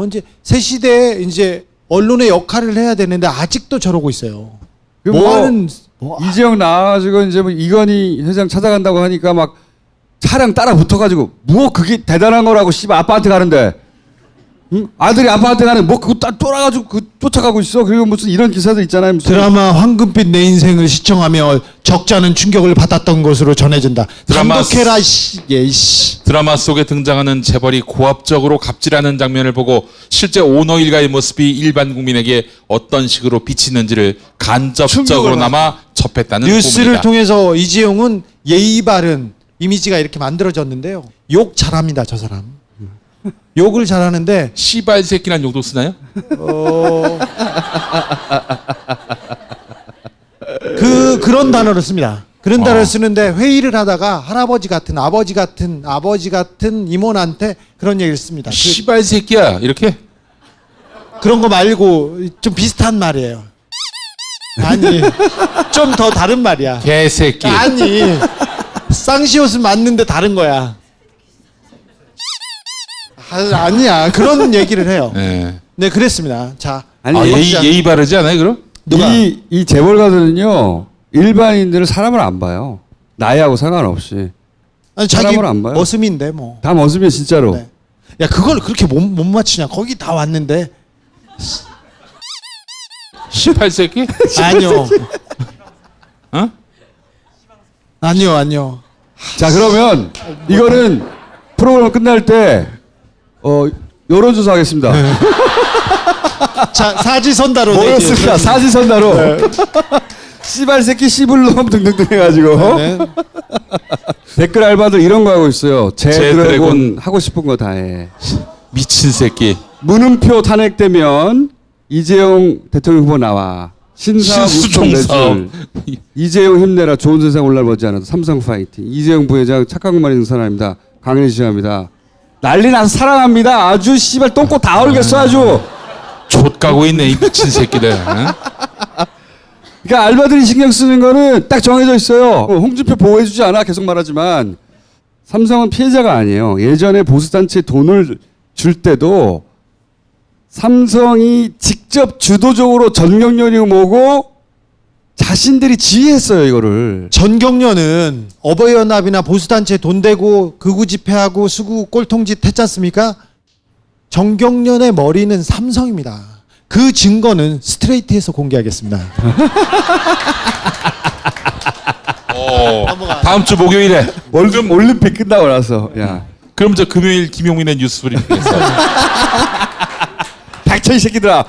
G: 이제 새 시대에 이제 언론의 역할을 해야 되는데 아직도 저러고 있어요. 뭐하는
E: 이재용 나와가지고 이제 뭐 이건희 회장 찾아간다고 하니까 막 차량 따라 붙어가지고 뭐 그게 대단한 거라고 씨발 아빠한테 가는데 응? 아들이 아빠한테 가는 뭐 그거 딱 돌아가지고 그 쫓아가고 있어. 그리고 무슨 이런 기사들 있잖아요. 무슨
G: 드라마 황금빛 내 인생을 시청하며 적지 않은 충격을 받았던 것으로 전해진다. 감독해라 씨.
H: 드라마 속에 등장하는 재벌이 고압적으로 갑질하는 장면을 보고 실제 오너 일가의 모습이 일반 국민에게 어떤 식으로 비치는지를 간접적으로나마 접했다는
G: 뉴스를
H: 고문이다.
G: 통해서 이재용은 예의 바른 이미지가 이렇게 만들어졌는데요. 욕 잘합니다, 저 사람. 욕을 잘하는데
H: 씨발 새끼란 욕도 쓰나요?
G: 그런 단어를 씁니다. 그런 단어를 쓰는데 회의를 하다가 할아버지 같은 아버지 같은 임원한테 그런 얘기를 씁니다.
H: 씨발 새끼야 이렇게?
G: 그런 거 말고 좀 비슷한 말이에요. 아니 좀 더 다른 말이야.
H: 개새끼.
G: 아니 쌍시옷은 맞는데 다른 거야. 아니야 그런 얘기를 해요. 네 그랬습니다. 자
E: 아니
H: 예의 바르지 않아요 그럼?
E: 이 재벌가들은요 일반인들은 사람을 안 봐요. 나이하고 상관없이.
G: 아니 자기
E: 사람을 안 봐요.
G: 머슴인데 뭐.
E: 다 머슴이야 진짜로.
G: 네. 야 그걸 그렇게 못 맞추냐? 거기 다 왔는데.
H: 씨발 새끼?
G: 아니요.
H: 어?
G: 아니요.
E: 자 그러면 이거는 프로그램 끝날 때 여론조사 하겠습니다.
G: 네. 자 사지선다로
E: 뭐였습니까? 사지선다로. 씨발 새끼 씨불놈 등등등 해가지고
G: 네.
E: 댓글 알바들 이런 거 하고 있어요. 제 드래곤 하고 싶은 거 다 해.
H: 미친 새끼.
E: 문은표 탄핵되면 이재용 대통령 후보 나와. 신사업 육성 매출. 이재용 힘내라. 좋은 세상 올날 머지않아도 삼성 파이팅. 이재용 부회장 착한 것만 있는 사람입니다. 강연히 지지합니다. 난리 나서 사랑합니다. 아주 씨발 똥꼬 다 얼겠어 아주.
H: 좆가고 있네 이 미친 새끼들. 응?
E: 그러니까 알바들이 신경 쓰는 거는 딱 정해져 있어요. 홍준표 보호해주지 않아 계속 말하지만 삼성은 피해자가 아니에요. 예전에 보수단체에 돈을 줄 때도 삼성이 직접 주도적으로 전경련이 모고 자신들이 지휘했어요 이거를.
G: 전경련은 어버이연합이나 보수단체 돈 대고 극우 집회하고 수구 꼴통짓 했지 않습니까? 전경련의 머리는 삼성입니다. 그 증거는 스트레이트에서 공개하겠습니다.
H: 다음 주 목요일에
E: 올림픽 끝나고 나서. 야.
H: 그럼 저 금요일 김용민의 뉴스 브리핑에서
E: 닥쳐 이 새끼들아.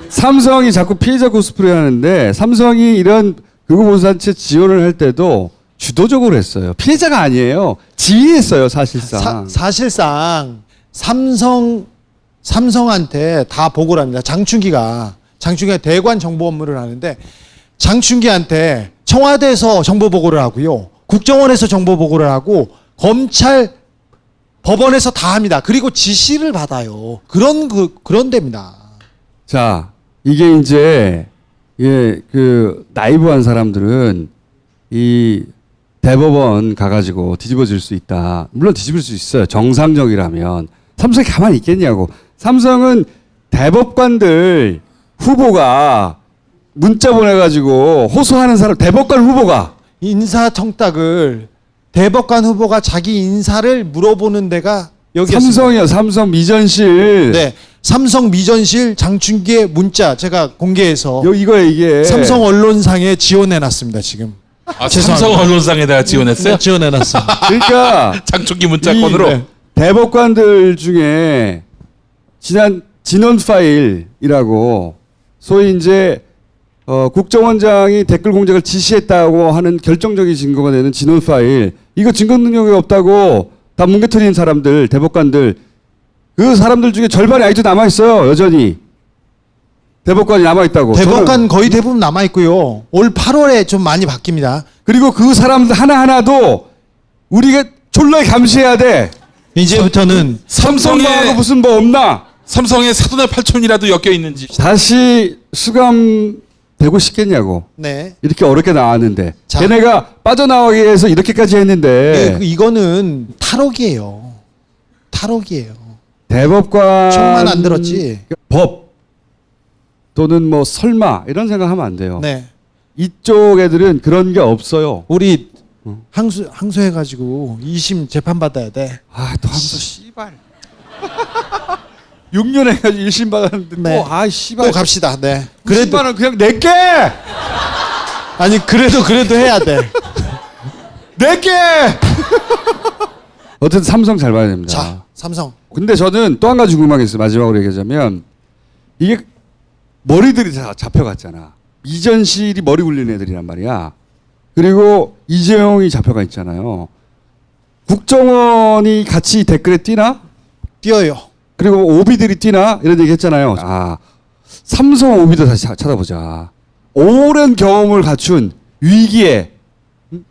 E: 삼성이 자꾸 피해자 코스프레 하는데 삼성이 이런 극우보수단체 지원을 할 때도 주도적으로 했어요. 피해자가 아니에요. 지휘했어요 사실상.
G: 사실상 삼성한테 다 보고를 합니다. 장충기가 대관 정보 업무를 하는데 장충기한테 청와대에서 정보 보고를 하고요. 국정원에서 정보 보고를 하고 검찰 법원에서 다 합니다. 그리고 지시를 받아요. 그런 데입니다.
E: 자, 이게 이제 나이브한 사람들은 이 대법원 가가지고 뒤집어질 수 있다. 물론 뒤집을 수 있어요. 정상적이라면. 삼성이 가만히 있겠냐고. 삼성은 대법관들 후보가 문자 보내가지고 호소하는 사람, 대법관 후보가
G: 인사청탁을 대법관 후보가 자기 인사를 물어보는 데가 여기였습니다.
E: 삼성이요. 삼성 미전실.
G: 네, 삼성 미전실 장충기의 문자 제가 공개해서
E: 이거예요 이게.
G: 삼성 언론상에 지원해놨습니다 지금.
H: 삼성 언론상에다가 지원했어요?
G: 네, 지원해놨어요.
E: 그러니까
H: 장충기 문자권으로.
E: 대법관들 중에 지난 진원 파일이라고 소위 이제 국정원장이 댓글 공작을 지시했다고 하는 결정적인 증거가 되는 진원 파일, 이거 증거 능력이 없다고 다 뭉개트린 사람들, 대법관들, 그 사람들 중에 절반이 아직도 남아 있어요. 여전히 대법관이 남아 있다고.
G: 대법관 거의 대부분 남아 있고요. 올 8월에 좀 많이 바뀝니다.
E: 그리고 그 사람들 하나 하나도 우리가 졸라 감시해야 돼.
G: 이제부터는
E: 삼성하고 무슨 뭐 없나?
H: 삼성의 사돈의 팔촌이라도 엮여 있는지.
E: 다시 수감되고 싶겠냐고.
G: 네.
E: 이렇게 어렵게 나왔는데
G: 자.
E: 걔네가 빠져나오기 위해서 이렇게까지 했는데
G: 이거는 탈옥이에요. 탈옥이에요.
E: 대법관
G: 총만 안 들었지.
E: 법 또는 뭐 설마 이런 생각하면 안 돼요.
G: 네.
E: 이쪽 애들은 그런 게 없어요.
G: 우리 항소해가지고 2심 재판 받아야 돼.
E: 또 항소 씨발. 6년 해가지고 1심 받았는데
G: 네.
E: 또 씨발.
G: 또 갑시다. 네.
E: 그래도 10만 원 그냥 낼게.
G: 아니 그래도 해야 돼.
E: 낼게. 어쨌든 삼성 잘 봐야 됩니다.
G: 자, 삼성.
E: 근데 저는 또 한 가지 궁금한 게 있어요. 마지막으로 얘기하자면 이게 머리들이 다 잡혀갔잖아. 이전실이 머리 굴리는 애들이란 말이야. 그리고 이재용이 잡혀가 있잖아요. 국정원이 같이 댓글에 뛰나?
G: 뛰어요.
E: 그리고 오비들이 뛰나? 이런 얘기 했잖아요. 삼성 오비도 다시 찾아보자. 오랜 경험을 갖춘 위기에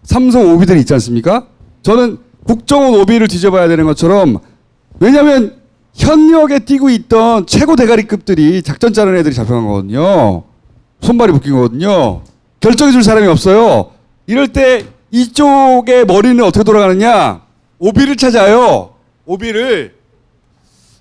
E: 삼성 오비들이 있지 않습니까? 저는 국정원 오비를 뒤져봐야 되는 것처럼, 왜냐하면 현역에 뛰고 있던 최고 대가리급들이 작전 짜는 애들이 잡혀간 거거든요. 손발이 묶인 거거든요. 결정해 줄 사람이 없어요. 이럴 때 이쪽의 머리는 어떻게 돌아가느냐? 오비를 찾아요. 오비를.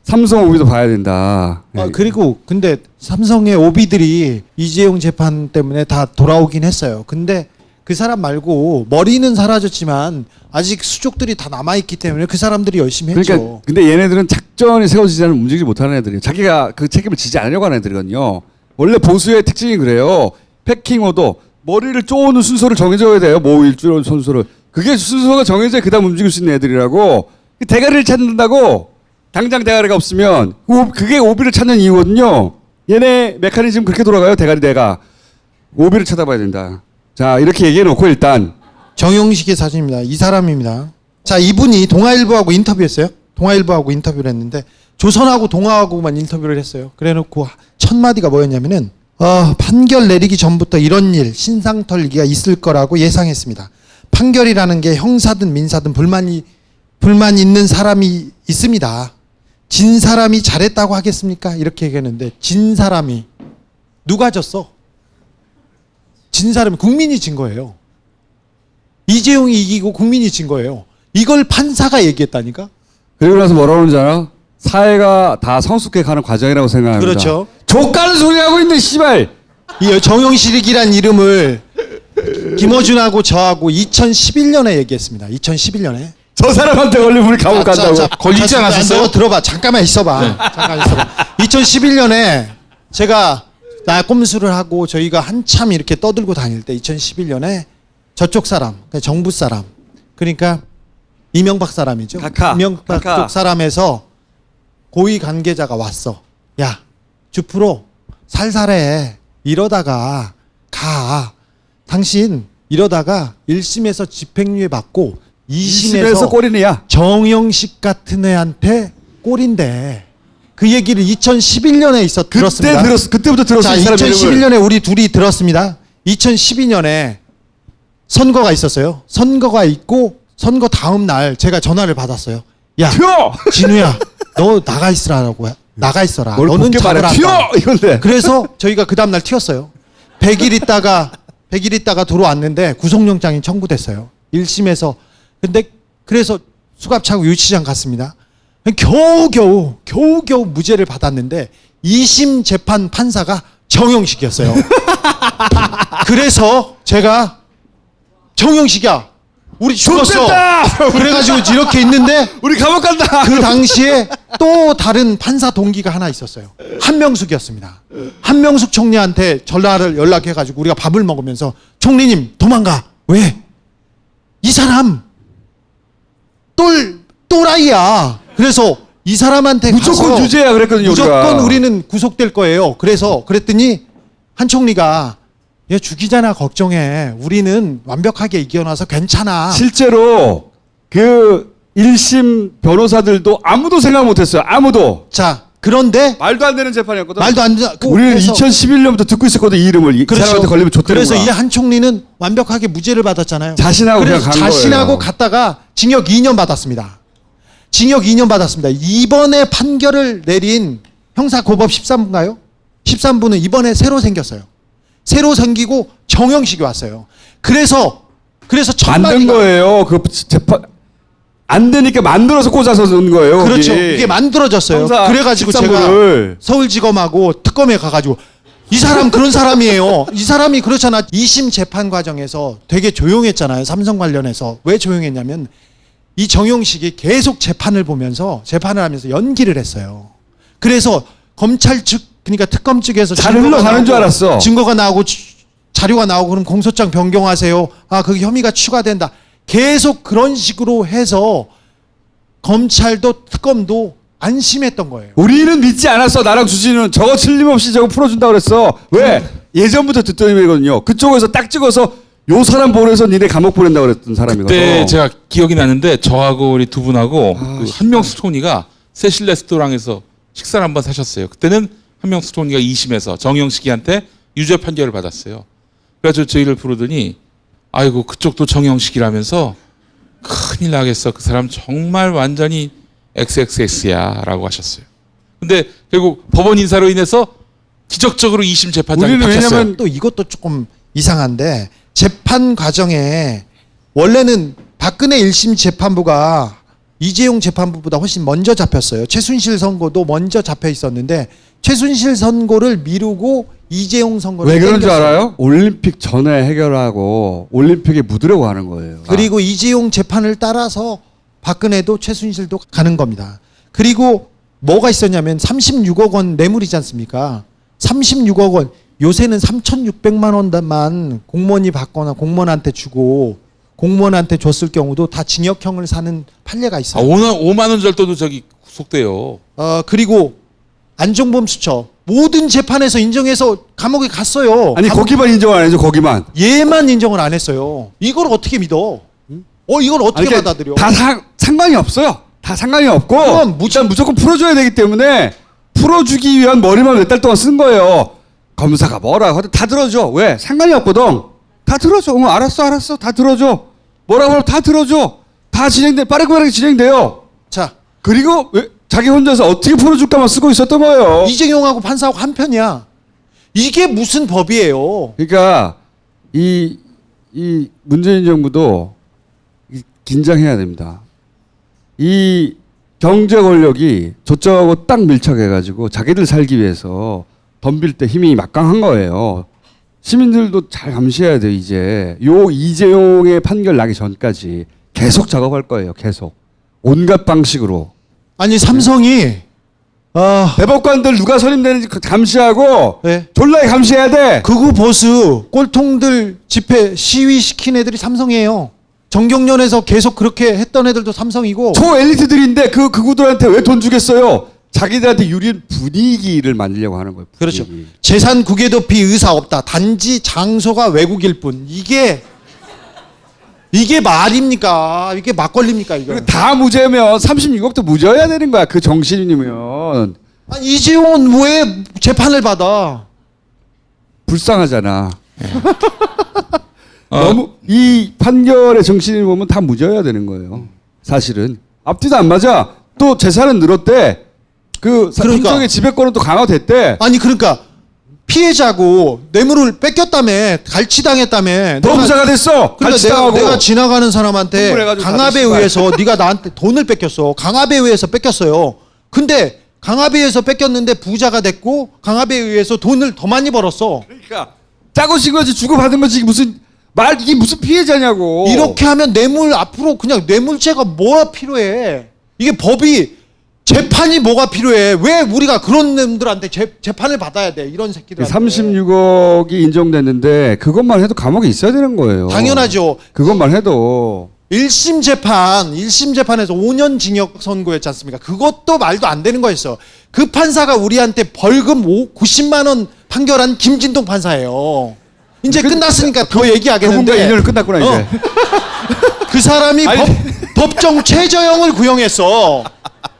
E: 삼성 오비도 봐야 된다.
G: 그리고 근데 삼성의 오비들이 이재용 재판 때문에 다 돌아오긴 했어요. 근데 그 사람 말고 머리는 사라졌지만 아직 수족들이 다 남아있기 때문에 그 사람들이 열심히 했죠.
E: 그러니까 근데 얘네들은 작전이 세워지지 않으면 움직이지 못하는 애들이에요. 자기가 그 책임을 지지 않으려고 하는 애들이거든요. 원래 보수의 특징이 그래요. 패킹어도 머리를 쪼는 순서를 정해줘야 돼요. 모 일주일 순서를. 그게 순서가 정해져야 그다음 움직일 수 있는 애들이라고. 대가리를 찾는다고 당장 대가리가 없으면 그게 오비를 찾는 이유거든요. 얘네 메커니즘 그렇게 돌아가요. 대가리 내가. 오비를 찾아봐야 된다. 자, 이렇게 얘기해 놓고 일단
G: 정용식의 사진입니다. 이 사람입니다. 자, 이분이 동아일보하고 인터뷰했어요. 동아일보하고 인터뷰를 했는데 조선하고 동아하고만 인터뷰를 했어요. 그래놓고 첫 마디가 뭐였냐면은 판결 내리기 전부터 이런 일 신상 털기가 있을 거라고 예상했습니다. 판결이라는 게 형사든 민사든 불만 있는 사람이 있습니다. 진 사람이 잘했다고 하겠습니까? 이렇게 얘기했는데 진 사람이 누가 졌어? 진 사람이 국민이 진 거예요. 이재용이 이기고 국민이 진 거예요. 이걸 판사가 얘기했다니까?
E: 그리고 나서 뭐라고 그러는지 알아? 사회가 다 성숙해 가는 과정이라고 생각합니다.
G: 그렇죠.
E: 족가는 소리 하고 있네, 씨발.
G: 이 정용실이란 이름을 김어준하고 저하고 2011년에 얘기했습니다. 2011년에.
E: 저 사람한테 걸리면 우리 감옥 간다고.
H: 걸리지 않았었어요?
G: 너 들어봐. 잠깐만 있어봐.
H: 네.
G: 잠깐 있어봐. 2011년에 제가 꼼수를 하고 저희가 한참 이렇게 떠들고 다닐 때 2011년에 저쪽 사람, 그러니까 정부 사람, 그러니까 이명박 사람이죠. 이명박 쪽 사람에서 고위 관계자가 왔어. 야, 주프로 살살해. 이러다가 가. 당신 이러다가 1심에서 집행유예 받고 2심에서
E: 꼬리네야.
G: 정영식 같은 애한테 꼴인데 그 얘기를 2011년에 들었습니다.
E: 그때부터 들었어요.
G: 자, 2011년에 우리 둘이 들었습니다. 2012년에 선거가 있었어요. 선거가 있고 선거 다음 날 제가 전화를 받았어요. 야,
E: 튀어!
G: 진우야, 너 나가 있으라고. 나가 있어라.
E: 뭘
G: 너는
E: 곱게 말해.
G: 잡으라.
E: 튀어! 이건데.
G: 그래서 저희가 그 다음 날 튀었어요. 100일 있다가 들어왔는데 구속영장이 청구됐어요. 1심에서. 근데 그래서 수갑차고 유치장 갔습니다. 겨우겨우 무죄를 받았는데 2심 재판 판사가 정용식이었어요. 그래서 제가 정용식이야, 우리 죽었어. 그래가지고 이렇게 있는데
E: 우리 감옥 간다.
G: 그 당시에 또 다른 판사 동기가 하나 있었어요. 한명숙이었습니다. 한명숙 총리한테 연락해가지고 우리가 밥을 먹으면서 총리님 도망가. 왜? 이 사람 또라이야. 그래서 이 사람한테
E: 무조건
G: 가서
E: 유죄야 그랬거든요.
G: 무조건
E: 우리가.
G: 우리는 구속될 거예요. 그랬더니 한 총리가 얘 죽이잖아, 걱정해. 우리는 완벽하게 이겨놔서 괜찮아.
E: 실제로 그 1심 변호사들도 아무도 생각 못했어요. 아무도.
G: 자, 그런데
E: 말도 안 되는 재판이었거든.
G: 말도 안 돼.
E: 우리는 2011년부터 듣고 있었거든, 이 이름을. 이 사람한테 걸리면 좋다는
G: 그래서
E: 거야.
G: 이 한 총리는 완벽하게 무죄를 받았잖아요.
E: 자신하고 그냥
G: 그래서
E: 간 거예요.
G: 자신하고 갔다가 징역 2년 받았습니다. 징역 2년 받았습니다. 이번에 판결을 내린 형사고법 13부인가요? 13부는 이번에 새로 생겼어요. 새로 생기고 정형식이 왔어요. 그래서
E: 만든 거예요. 그 재판 안 되니까 만들어서 꽂아서 넣은 거예요.
G: 그렇죠.
E: 거기.
G: 이게 만들어졌어요.
E: 형사
G: 그래가지고
E: 13부를.
G: 제가 서울지검하고 특검에 가가지고 이 사람 그런 사람이에요. 이 사람이 그렇잖아. 2심 재판 과정에서 되게 조용했잖아요. 삼성 관련해서. 왜 조용했냐면 이 정용식이 계속 재판을 하면서 연기를 했어요. 그래서 검찰 측, 그러니까 특검 측에서
E: 잘 흘러가는 줄 알았어.
G: 증거가 나오고 자료가 나오고 그럼 공소장 변경하세요. 아, 거기 혐의가 추가된다. 계속 그런 식으로 해서 검찰도 특검도 안심했던 거예요.
E: 우리는 믿지 않았어. 나랑 주진우는 저거 틀림없이 저거 풀어준다고 그랬어. 왜? 예전부터 듣던 얘기거든요. 그쪽에서 딱 찍어서 요 사람 보내서 니네 감옥 보낸다고 그랬던 사람이거든.
H: 그때 제가 기억이 나는데 저하고 우리 두 분하고 그 한명수 총리가 세실 레스토랑에서 식사를 한번 사셨어요. 그때는 한명수 총리가 2심에서 정영식이한테 유죄 판결을 받았어요. 그래서 저희를 부르더니 아이고 그쪽도 정영식이라면서 큰일 나겠어. 그 사람 정말 완전히 XXX야 라고 하셨어요. 근데 결국 법원 인사로 인해서 기적적으로 2심 재판장이 바뀌었어요.
G: 왜냐면 또 이것도 조금 이상한데 재판 과정에 원래는 박근혜 1심 재판부가 이재용 재판부보다 훨씬 먼저 잡혔어요. 최순실 선고도 먼저 잡혀 있었는데 최순실 선고를 미루고 이재용 선고를
E: 왜 그런 줄
G: 땡겼어요.
E: 알아요? 올림픽 전에 해결하고 올림픽에 묻으려고 하는 거예요.
G: 그리고 이재용 재판을 따라서 박근혜도 최순실도 가는 겁니다. 그리고 뭐가 있었냐면 36억 원 뇌물이지 않습니까? 36억 원. 요새는 3,600만 원만 공무원이 받거나 공무원한테 주고 공무원한테 줬을 경우도 다 징역형을 사는 판례가 있어요.
H: 5만 원 절도도 저기 구속돼요.
G: 그리고 안종범 수처 모든 재판에서 인정해서 감옥에 갔어요.
E: 아니 거기만 인정 안 해줘. 거기만.
G: 얘만 인정을 안 했어요. 이걸 어떻게 믿어? 이걸 어떻게
E: 그러니까
G: 받아들여?
E: 다 상관이 없어요. 다 상관이 없고
G: 그럼
E: 일단 무조건 풀어줘야 되기 때문에 풀어주기 위한 머리만 몇 달 동안 쓴 거예요. 검사가 뭐라고 하든 다 들어줘. 왜? 상관이 없거든. 다 들어줘. 알았어. 다 들어줘. 뭐라고 하면 다 들어줘. 다 빠르게 진행돼요.
G: 자,
E: 그리고 왜 자기 혼자서 어떻게 풀어줄까만 쓰고 있었던 거예요.
G: 이재용하고 판사하고 한 편이야. 이게 무슨 법이에요?
E: 그러니까 이 문재인 정부도 긴장해야 됩니다. 이 경제 권력이 저쪽하고 딱 밀착해가지고 자기들 살기 위해서 덤빌 때 힘이 막강한 거예요. 시민들도 잘 감시해야 돼요. 이제 요 이재용의 판결 나기 전까지 계속 작업할 거예요. 계속 온갖 방식으로.
G: 아니 삼성이
E: 대법관들 누가 선임되는지 감시하고 졸라게 감시해야 돼.
G: 극우 보수 꼴통들 집회 시위 시킨 애들이 삼성이에요. 정경련에서 계속 그렇게 했던 애들도 삼성이고.
E: 초엘리트들인데 그 극우들한테 왜 돈 주겠어요? 자기들한테 유리한 분위기를 만들려고 하는 거예요. 분위기.
G: 그렇죠. 재산 국외도피 의사 없다. 단지 장소가 외국일 뿐. 이게 말입니까? 이게 막걸리입니까? 이거.
E: 다 무죄면 36억도 무죄여야 되는 거야. 그 정신이면.
G: 아니 이재용은 왜 재판을 받아?
E: 불쌍하잖아. 너무 이 판결의 정신을 보면 다 무죄여야 되는 거예요. 사실은 앞뒤도 안 맞아. 또 재산은 늘었대.
G: 그러니까
E: 행정의 지배권은 또 강화됐대.
G: 아니 그러니까 피해자고 뇌물을 뺏겼다며, 갈취당했다며.
E: 범죄자가 됐어.
G: 그러니까
E: 갈취당하고.
G: 내가 지나가는 사람한테 강압에 의해서 네가 나한테 돈을 뺏겼어. 강압에 의해서 뺏겼어요. 근데 강압에 의해서 뺏겼는데 부자가 됐고 강압에 의해서 돈을 더 많이 벌었어.
E: 그러니까 짜고 친 거지 주고받은 거지 이게 무슨 피해자냐고.
G: 이렇게 하면 뇌물 앞으로 그냥 뇌물죄가 뭐가 필요해? 이게 법이 재판이 뭐가 필요해? 왜 우리가 그런 놈들한테 재판을 받아야 돼? 이런 새끼들.
E: 36억이 인정됐는데 그것만 해도 감옥에 있어야 되는 거예요.
G: 당연하죠.
E: 그것만 해도.
G: 1심 재판에서 5년 징역 선고했지 않습니까? 그것도 말도 안 되는 거였어. 그 판사가 우리한테 벌금 90만 원 판결한 김진동 판사예요. 이제 끝났으니까 더 얘기하겠는데.
E: 그분과 인연을 끝났구나 이제.
G: 그 사람이 법정 최저형을 구형했어.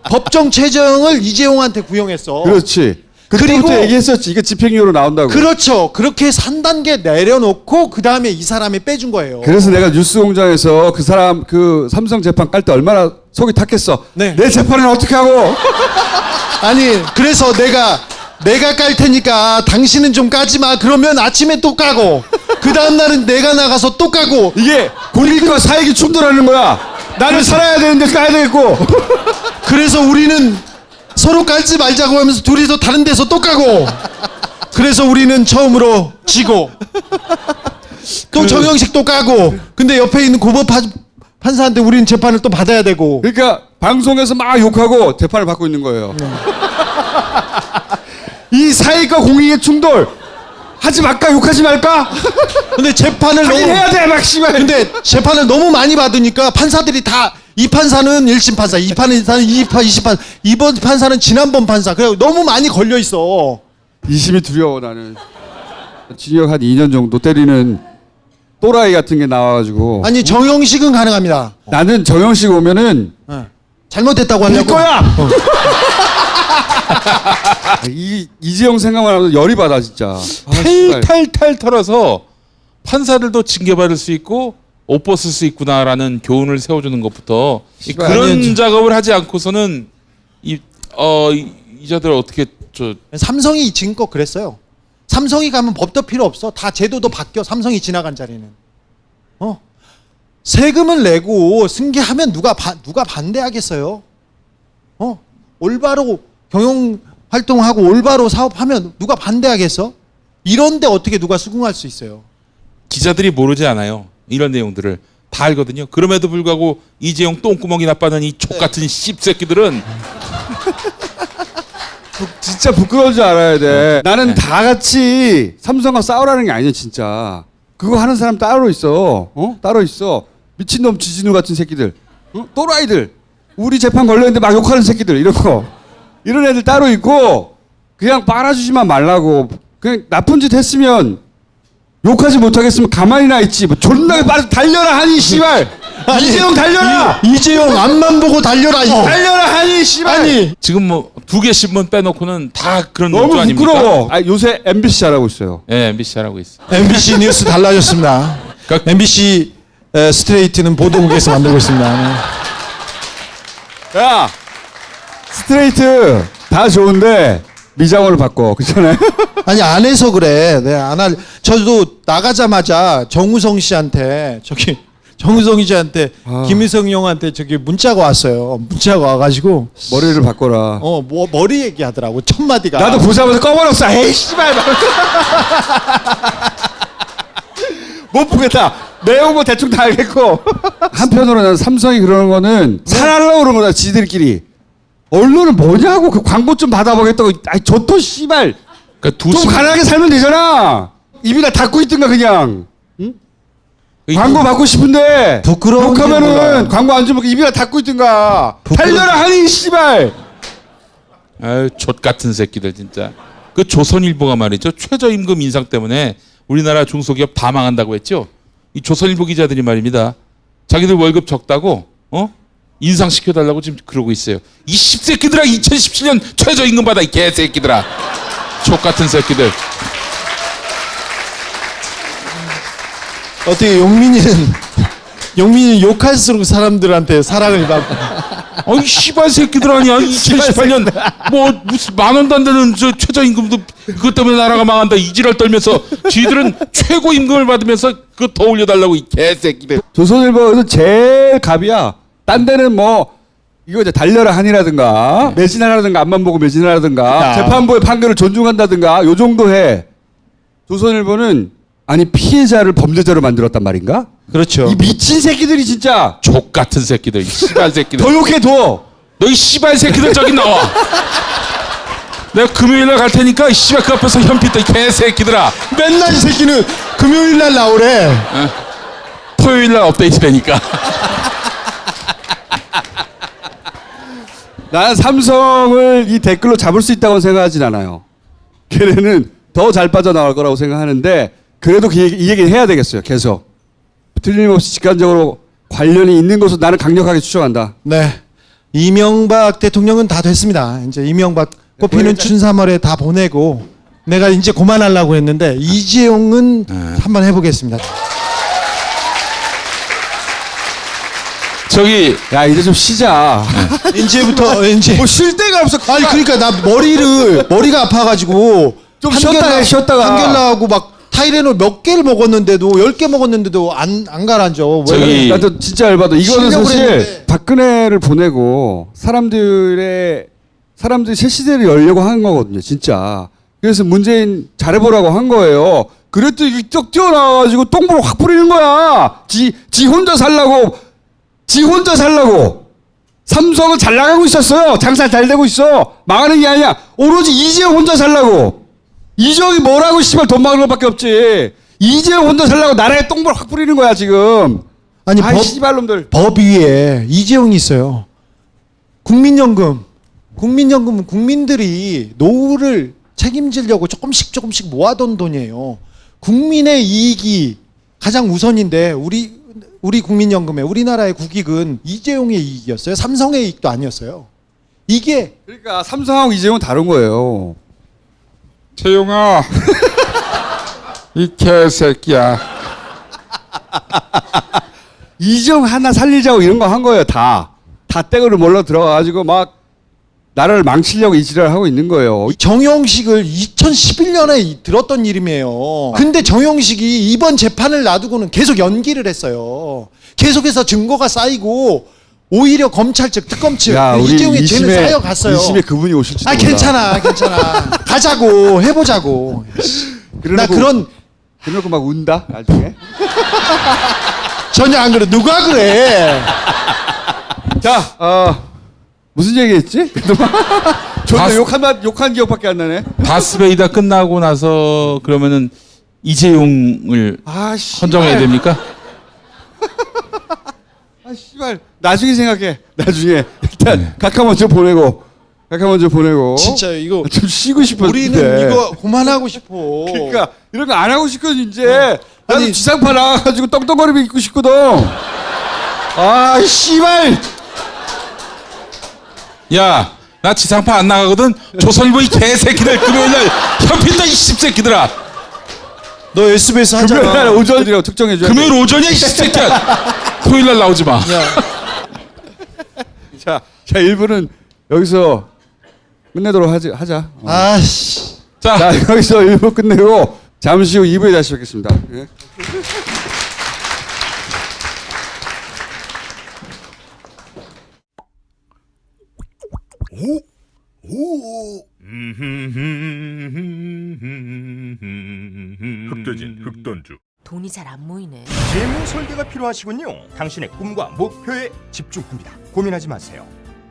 G: 법정 최저형을 이재용한테 구형했어.
E: 그렇지. 그때부터 얘기했었지. 이게 집행유예로 나온다고.
G: 그렇죠. 그렇게 3단계 내려놓고 그 다음에 이 사람이 빼준 거예요.
E: 그래서 내가 뉴스공장에서 그 사람 그 삼성 재판 깔 때 얼마나 속이 탔겠어.
G: 네.
E: 내 재판은 어떻게 하고?
G: 아니 그래서 내가 깔 테니까 당신은 좀 까지 마. 그러면 아침에 또 까고 그 다음 날은 내가 나가서 또 까고.
E: 이게 권익과 사익이 충돌하는 거야. 나는 살아야 되는데 까야 되겠고.
G: 그래서 우리는 서로 깔지 말자고 하면서 둘이서 다른 데서 또 까고. 그래서 우리는 처음으로 지고 또 정영식 또 까고. 근데 옆에 있는 고법 판사한테 우리는 재판을 또 받아야 되고.
E: 그러니까 방송에서 막 욕하고 재판을 받고 있는 거예요. 이 사익과 공익의 충돌 하지 말까 욕하지 말까?
G: 근데 재판을 너무
E: 해야 돼 막 씨발.
G: 근데 재판을 너무 많이 받으니까 판사들이 다 이 판사는 1심 판사, 이 판사는 2심 판사, 이번 판사는 지난번 판사. 그래 너무 많이 걸려 있어.
E: 2심이 두려워 나는. 징역 한 2년 정도 때리는 또라이 같은 게 나와가지고.
G: 아니 정영식은 가능합니다.
E: 나는 정영식 오면은
G: 잘못했다고 하려고.
E: 볼 거야. 이재용 생각만 하면 열이 받아 진짜.
H: 탈탈탈 털어서 판사들도 징계받을 수 있고 옷 벗을 수 있구나라는 교훈을 세워주는 것부터 그런 작업을 하지 않고서는 이자들 어떻게
G: 삼성이 지금껏 그랬어요. 삼성이 가면 법도 필요 없어. 다 제도도 바뀌어. 삼성이 지나간 자리는. 세금을 내고 승계하면 누가 반대하겠어요? 올바로 경영 활동하고 올바로 사업하면 누가 반대하겠어? 이런데 어떻게 누가 수긍할 수 있어요?
H: 기자들이 모르지 않아요. 이런 내용들을 다 알거든요. 그럼에도 불구하고 이재용 똥구멍이 나빠는 이 족같은 씹새끼들은
E: 진짜 부끄러운 줄 알아야 돼. 나는 다 같이 삼성과 싸우라는 게 아니야 진짜. 그거 하는 사람 따로 있어. 따로 있어. 미친놈 지진우 같은 새끼들. 또라이들. 우리 재판 걸렸는데 막 욕하는 새끼들 이런 거. 이런 애들 따로 있고 그냥 빨아주지만 말라고. 그냥 나쁜 짓 했으면 욕하지 못하겠으면 가만히나 있지. 뭐 존나게 빨리 달려라 하니 씨발. 이재용 달려라.
G: 이재용 앞만 보고 달려라.
E: 달려라 하니 씨발.
H: 아니 지금 뭐 2개 신문 빼놓고는 다 그런
E: 너무
H: 논조 아닙니까?
E: 부끄러워. 요새 MBC 잘하고 있어요.
H: 네, MBC 잘하고 있어.
G: MBC 뉴스 달라졌습니다. MBC 스트레이트는 보도국에서 만들고 있습니다.
E: 야 스트레이트 다 좋은데 미장원을 바꿔. 그렇잖아요.
G: 아니 안 해서 그래. 내가 안 할. 저도 나가자마자 정우성 씨한테 정우성 씨한테 김희성 형한테 문자가 왔어요. 문자가 와가지고
E: 머리를 바꿔라.
G: 뭐 머리 얘기하더라고 첫 마디가.
E: 나도 보자마자 꺼버렸어. 에이 씨발. 못 보겠다. 내용 뭐 대충 다 알겠고. 한편으로 나는 삼성이 그러는 거는 살아려고 그러는 거다 지들끼리. 언론은 뭐냐고. 그 광고 좀 받아보겠다고. 아이 저또 씨발.
H: 그러니까
E: 좀 가난하게 살면 되잖아. 입이나 닫고 있든가 그냥. 광고 받고 싶은데
G: 부끄러운
E: 욕하면은 광고 안 주면 입이나 닫고 있든가. 달려라 하니 씨발.
H: 아유 족 같은 새끼들 진짜. 그 조선일보가 말이죠. 최저임금 인상 때문에 우리나라 중소기업 다 망한다고 했죠. 이 조선일보 기자들이 말입니다. 자기들 월급 적다고 인상시켜달라고 지금 그러고 있어요. 이 씹새끼들아 2017년 최저임금 받아 이 개새끼들아. 족 같은 새끼들.
G: 어떻게 용민이는 욕할수록 사람들한테 사랑을 받고.
H: 아이 씨발 새끼들 아니야. 2018년 뭐 무슨 만 원도 안 되는 저 최저임금도 그것 때문에 나라가 망한다 이 지랄 떨면서 쥐들은 최고임금을 받으면서 그거 더 올려달라고 이 개새끼들.
E: 조선일보에서 제일 갑이야. 딴 데는 뭐 이거 이제 달려라 한이라든가 매진하라든가 앞만 보고 매진하라든가 재판부의 판결을 존중한다든가 요 정도 해. 조선일보는 아니 피해자를 범죄자로 만들었단 말인가?
G: 그렇죠.
E: 이 미친 새끼들이 진짜
H: 족 같은 새끼들, 이 씨발 새끼들.
E: 더 욕해 더.
H: 너 이 씨발 새끼들 저기 나와. 내가 금요일날 갈 테니까 이 씨발 그 앞에서 현피 떠 이 개새끼들아.
G: 맨날 이 새끼는 금요일날 나오래.
H: 토요일날 업데이트 되니까.
E: 나는 삼성을 이 댓글로 잡을 수 있다고 생각하진 않아요. 걔네는 더 잘 빠져나갈 거라고 생각하는데 그래도 이 얘기는 해야 되겠어요. 계속. 틀림없이 직관적으로 관련이 있는 것으로 나는 강력하게 추정한다.
G: 네. 이명박 대통령은 다 됐습니다. 이제 이명박 꽃피는 춘삼월에 다 보내고 내가 이제 그만하려고 했는데 이재용은 한번 해보겠습니다.
H: 저기
E: 야 이제 좀 쉬자.
G: 이제부터 이제
E: 뭐 쉴 데가 없어.
G: 아니 그러니까 나 머리가 아파가지고
E: 좀 쉬었다가
G: 한결나하고 막 타이레놀 몇 개를 먹었는데도 10개 먹었는데도 안 가라앉아.
H: 저기
E: 나도 진짜 열받아. 이거는
G: 쉬려고
E: 사실
G: 그랬는데.
E: 박근혜를 보내고 사람들이 새 시대를 열려고 한 거거든요, 진짜. 그래서 문재인 잘해보라고 한 거예요. 그랬더니 뚝 뛰어나와가지고 똥볼 확 뿌리는 거야. 지 혼자 살라고. 삼성은 잘 나가고 있었어요. 장사 잘 되고 있어. 망하는 게 아니야. 오로지 이재용 혼자 살라고. 이재용이 뭐라고 씨발 돈 막는 것밖에 없지. 이재용 혼자 살라고 나라에 똥볼 확 뿌리는 거야 지금.
G: 아니
E: 씨발놈들.
G: 법 위에 이재용이 있어요. 국민연금은 국민들이 노후를 책임지려고 조금씩 모아둔 돈이에요. 국민의 이익이 가장 우선인데 우리 국민연금에 우리나라의 국익은 이재용의 이익이었어요. 삼성의 이익도 아니었어요. 이게
E: 그러니까 삼성하고 이재용은 다른 거예요.
H: 채용아 이 개새끼야.
E: 이재용 하나 살리자고 이런 거 한 거예요. 다 떼거를 몰러 들어가가지고 막 나라를 망치려고 이 지랄을 하고 있는 거예요.
G: 정영식을 2011년에 들었던 이름이에요. 근데 정영식이 이번 재판을 놔두고는 계속 연기를 했어요. 계속해서 증거가 쌓이고 오히려 검찰 측 특검 측 이재용의 죄는 쌓여갔어요.
E: 2심에 그분이 오실지도 몰라.
G: 괜찮아. 가자고 해보자고. 나
E: 그래놓고 막 운다 나중에.
G: 전혀 안 그래. 누가 그래?
E: 자, 무슨 얘기했지? 저도 욕한 기억밖에 안 나네.
H: 다스베이다 끝나고 나서 그러면은 이재용을 헌정해야 됩니까?
E: 씨발. 나중에 생각해. 나중에 일단 각하 먼저 보내고.
G: 진짜 이거
E: 좀 쉬고 싶었는데.
G: 우리는 이거 그만하고 싶어.
E: 그러니까 이런 거 안 하고 싶거든 이제. 나도 지상파 나가가지고 떵떵거리면 있고 싶거든. 씨발.
H: 야, 나 지상파 안 나가거든. 조선일보 이 개새끼들 금요일날 현필다 이 씹새끼들아.
G: 너 SBS 하잖아.
E: 금요일날 오전이라고 특정해줘.
H: 금요일 오전이야 이 씹새끼야. 토요일날 나오지 마.
E: 자 1부는 여기서 끝내도록 하자. 자 여기서 1부 끝내고 잠시 후 2부에 다시 뵙겠습니다. 예.
C: 흑돼지 흑돈주.
N: 돈이 잘 안 모이네.
O: 재무 설계가 필요하시군요. 당신의 꿈과 목표에 집중합니다. 고민하지 마세요.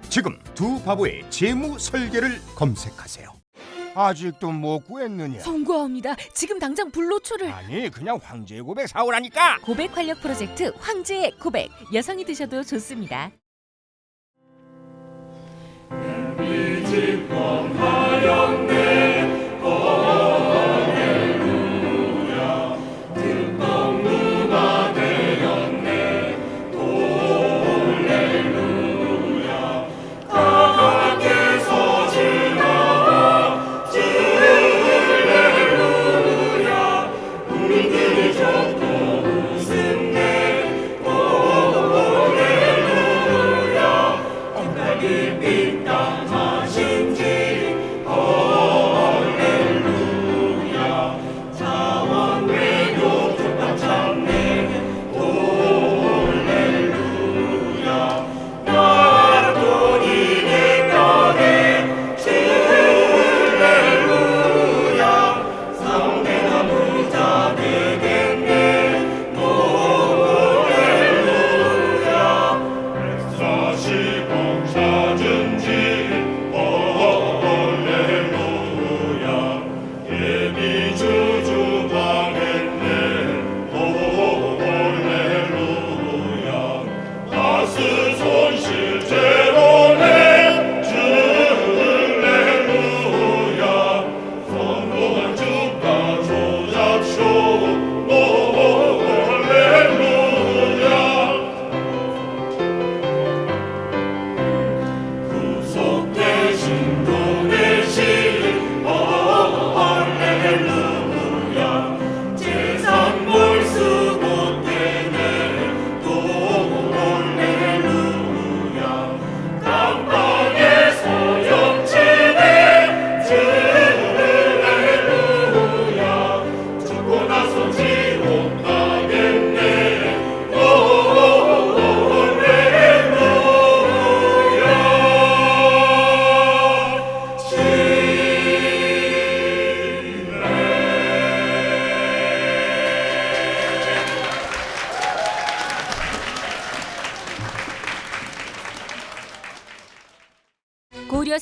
O: 지금 두 바보의 재무 설계를 검색하세요. 아직도 못 구했느냐?
N: 송구합니다. 지금 당장 불로초를.
O: 아니 그냥 황제의 고백 사오라니까.
N: 고백 활력 프로젝트 황제의 고백. 여성이 드셔도 좋습니다.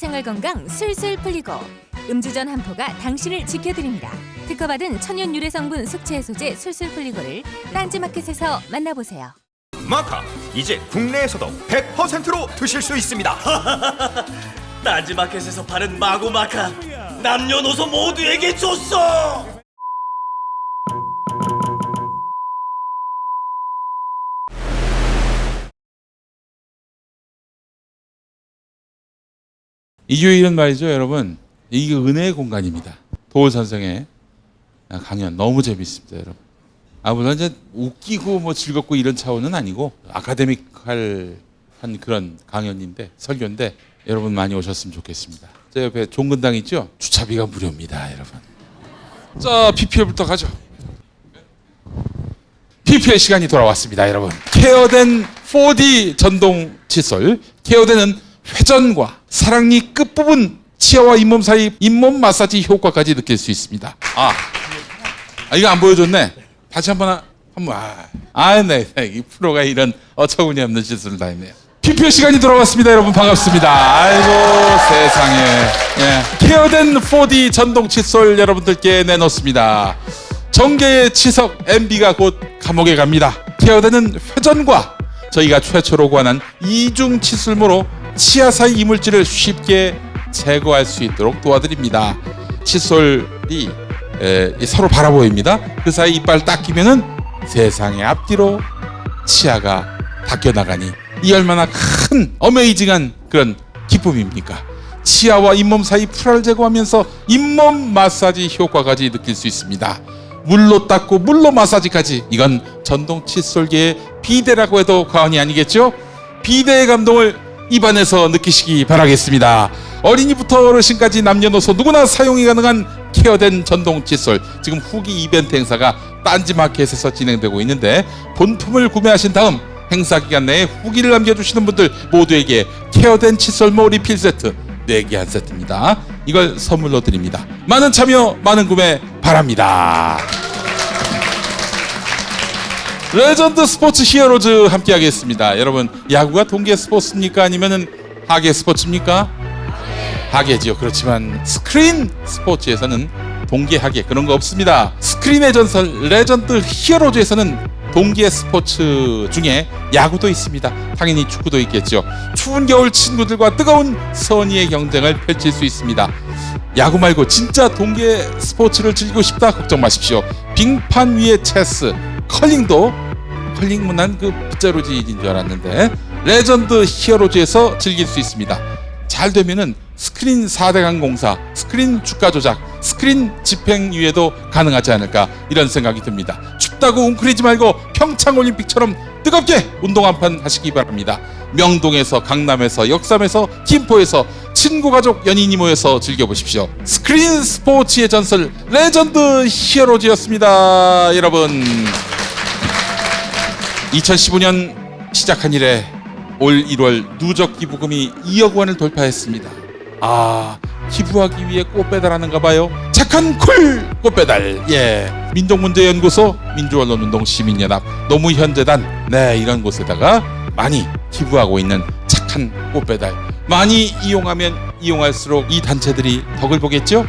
N: 생활건강 술술 풀리고 음주전 한포가 당신을 지켜드립니다. 특허받은 천연 유래 성분 숙취 해소제 술술 풀리고를 딴지마켓에서 만나보세요.
O: 마카 이제 국내에서도 100%로 드실 수 있습니다.
B: 딴지마켓에서 파는 마구 마카 남녀노소 모두에게 줬어.
H: 일요일은 말이죠, 여러분. 이게 은혜의 공간입니다. 도울 선생의 강연 너무 재밌습니다, 여러분. 물론 이제 웃기고 뭐 즐겁고 이런 차원은 아니고 아카데믹한 그런 강연인데 설교인데 여러분 많이 오셨으면 좋겠습니다. 제 옆에 종근당 있죠? 주차비가 무료입니다, 여러분. 자, PPL부터 가죠. PPL 시간이 돌아왔습니다, 여러분. 케어된 4D 전동 칫솔. 케어된은 회전과 사랑니 끝부분 치아와 잇몸 사이 잇몸 마사지 효과까지 느낄 수 있습니다. 이거 안 보여줬네. 다시 한번 네. 이 프로가 이런 어처구니 없는 짓을 다 했네요. PPL 시간이 돌아왔습니다, 여러분. 반갑습니다. 아이고 세상에. 케어된 4D 전동 칫솔 여러분들께 내놓습니다. 정계의 치석 MB가 곧 감옥에 갑니다. 케어되는 회전과 저희가 최초로 구현한 이중 칫솔모로 치아 사이 이물질을 쉽게 제거할 수 있도록 도와드립니다. 칫솔이 서로 바라보입니다. 그 사이 이빨 딱 끼면은 세상의 앞뒤로 치아가 닦여나가니 이 얼마나 큰 어메이징한 그런 기쁨입니까? 치아와 잇몸 사이 풀알 제거하면서 잇몸 마사지 효과까지 느낄 수 있습니다. 물로 닦고 물로 마사지까지. 이건 전동 칫솔계의 비대라고 해도 과언이 아니겠죠? 비대의 감동을 입안에서 느끼시기 바라겠습니다. 어린이부터 어르신까지 남녀노소 누구나 사용이 가능한 케어된 전동 칫솔. 지금 후기 이벤트 행사가 딴지마켓에서 진행되고 있는데 본품을 구매하신 다음 행사 기간 내에 후기를 남겨주시는 분들 모두에게 케어된 칫솔모 리필 세트 4개 한 세트입니다. 이걸 선물로 드립니다. 많은 참여, 많은 구매 바랍니다. 레전드 스포츠 히어로즈 함께 하겠습니다. 여러분, 야구가 동계 스포츠입니까? 아니면은 하계 스포츠입니까? 하계지요. 그렇지만 스크린 스포츠에서는 동계 하계 그런 거 없습니다. 스크린의 전설 레전드 히어로즈에서는 동계 스포츠 중에 야구도 있습니다. 당연히 축구도 있겠죠. 추운 겨울 친구들과 뜨거운 선의의 경쟁을 펼칠 수 있습니다. 야구 말고 진짜 동계 스포츠를 즐기고 싶다 걱정 마십시오. 빙판 위의 체스, 컬링은 난 그 빗자루질인 줄 알았는데 레전드 히어로즈에서 즐길 수 있습니다. 잘 되면은 스크린 4대강 공사, 스크린 주가 조작, 스크린 집행유예도 가능하지 않을까 이런 생각이 듭니다. 춥다고 웅크리지 말고 평창올림픽처럼 뜨겁게 운동 한판 하시기 바랍니다. 명동에서, 강남에서, 역삼에서, 김포에서 친구, 가족, 연인이 모여서 즐겨보십시오. 스크린 스포츠의 전설 레전드 히어로즈였습니다. 여러분, 2015년 시작한 이래 올 1월 누적 기부금이 2억 원을 돌파했습니다. 기부하기 위해 꽃배달하는가 봐요. 착한 쿨 꽃배달. 민족문제연구소, 민주언론운동 시민연합, 노무현재단, 이런 곳에다가 많이 기부하고 있는 착한 꽃배달. 많이 이용하면 이용할수록 이 단체들이 덕을 보겠죠.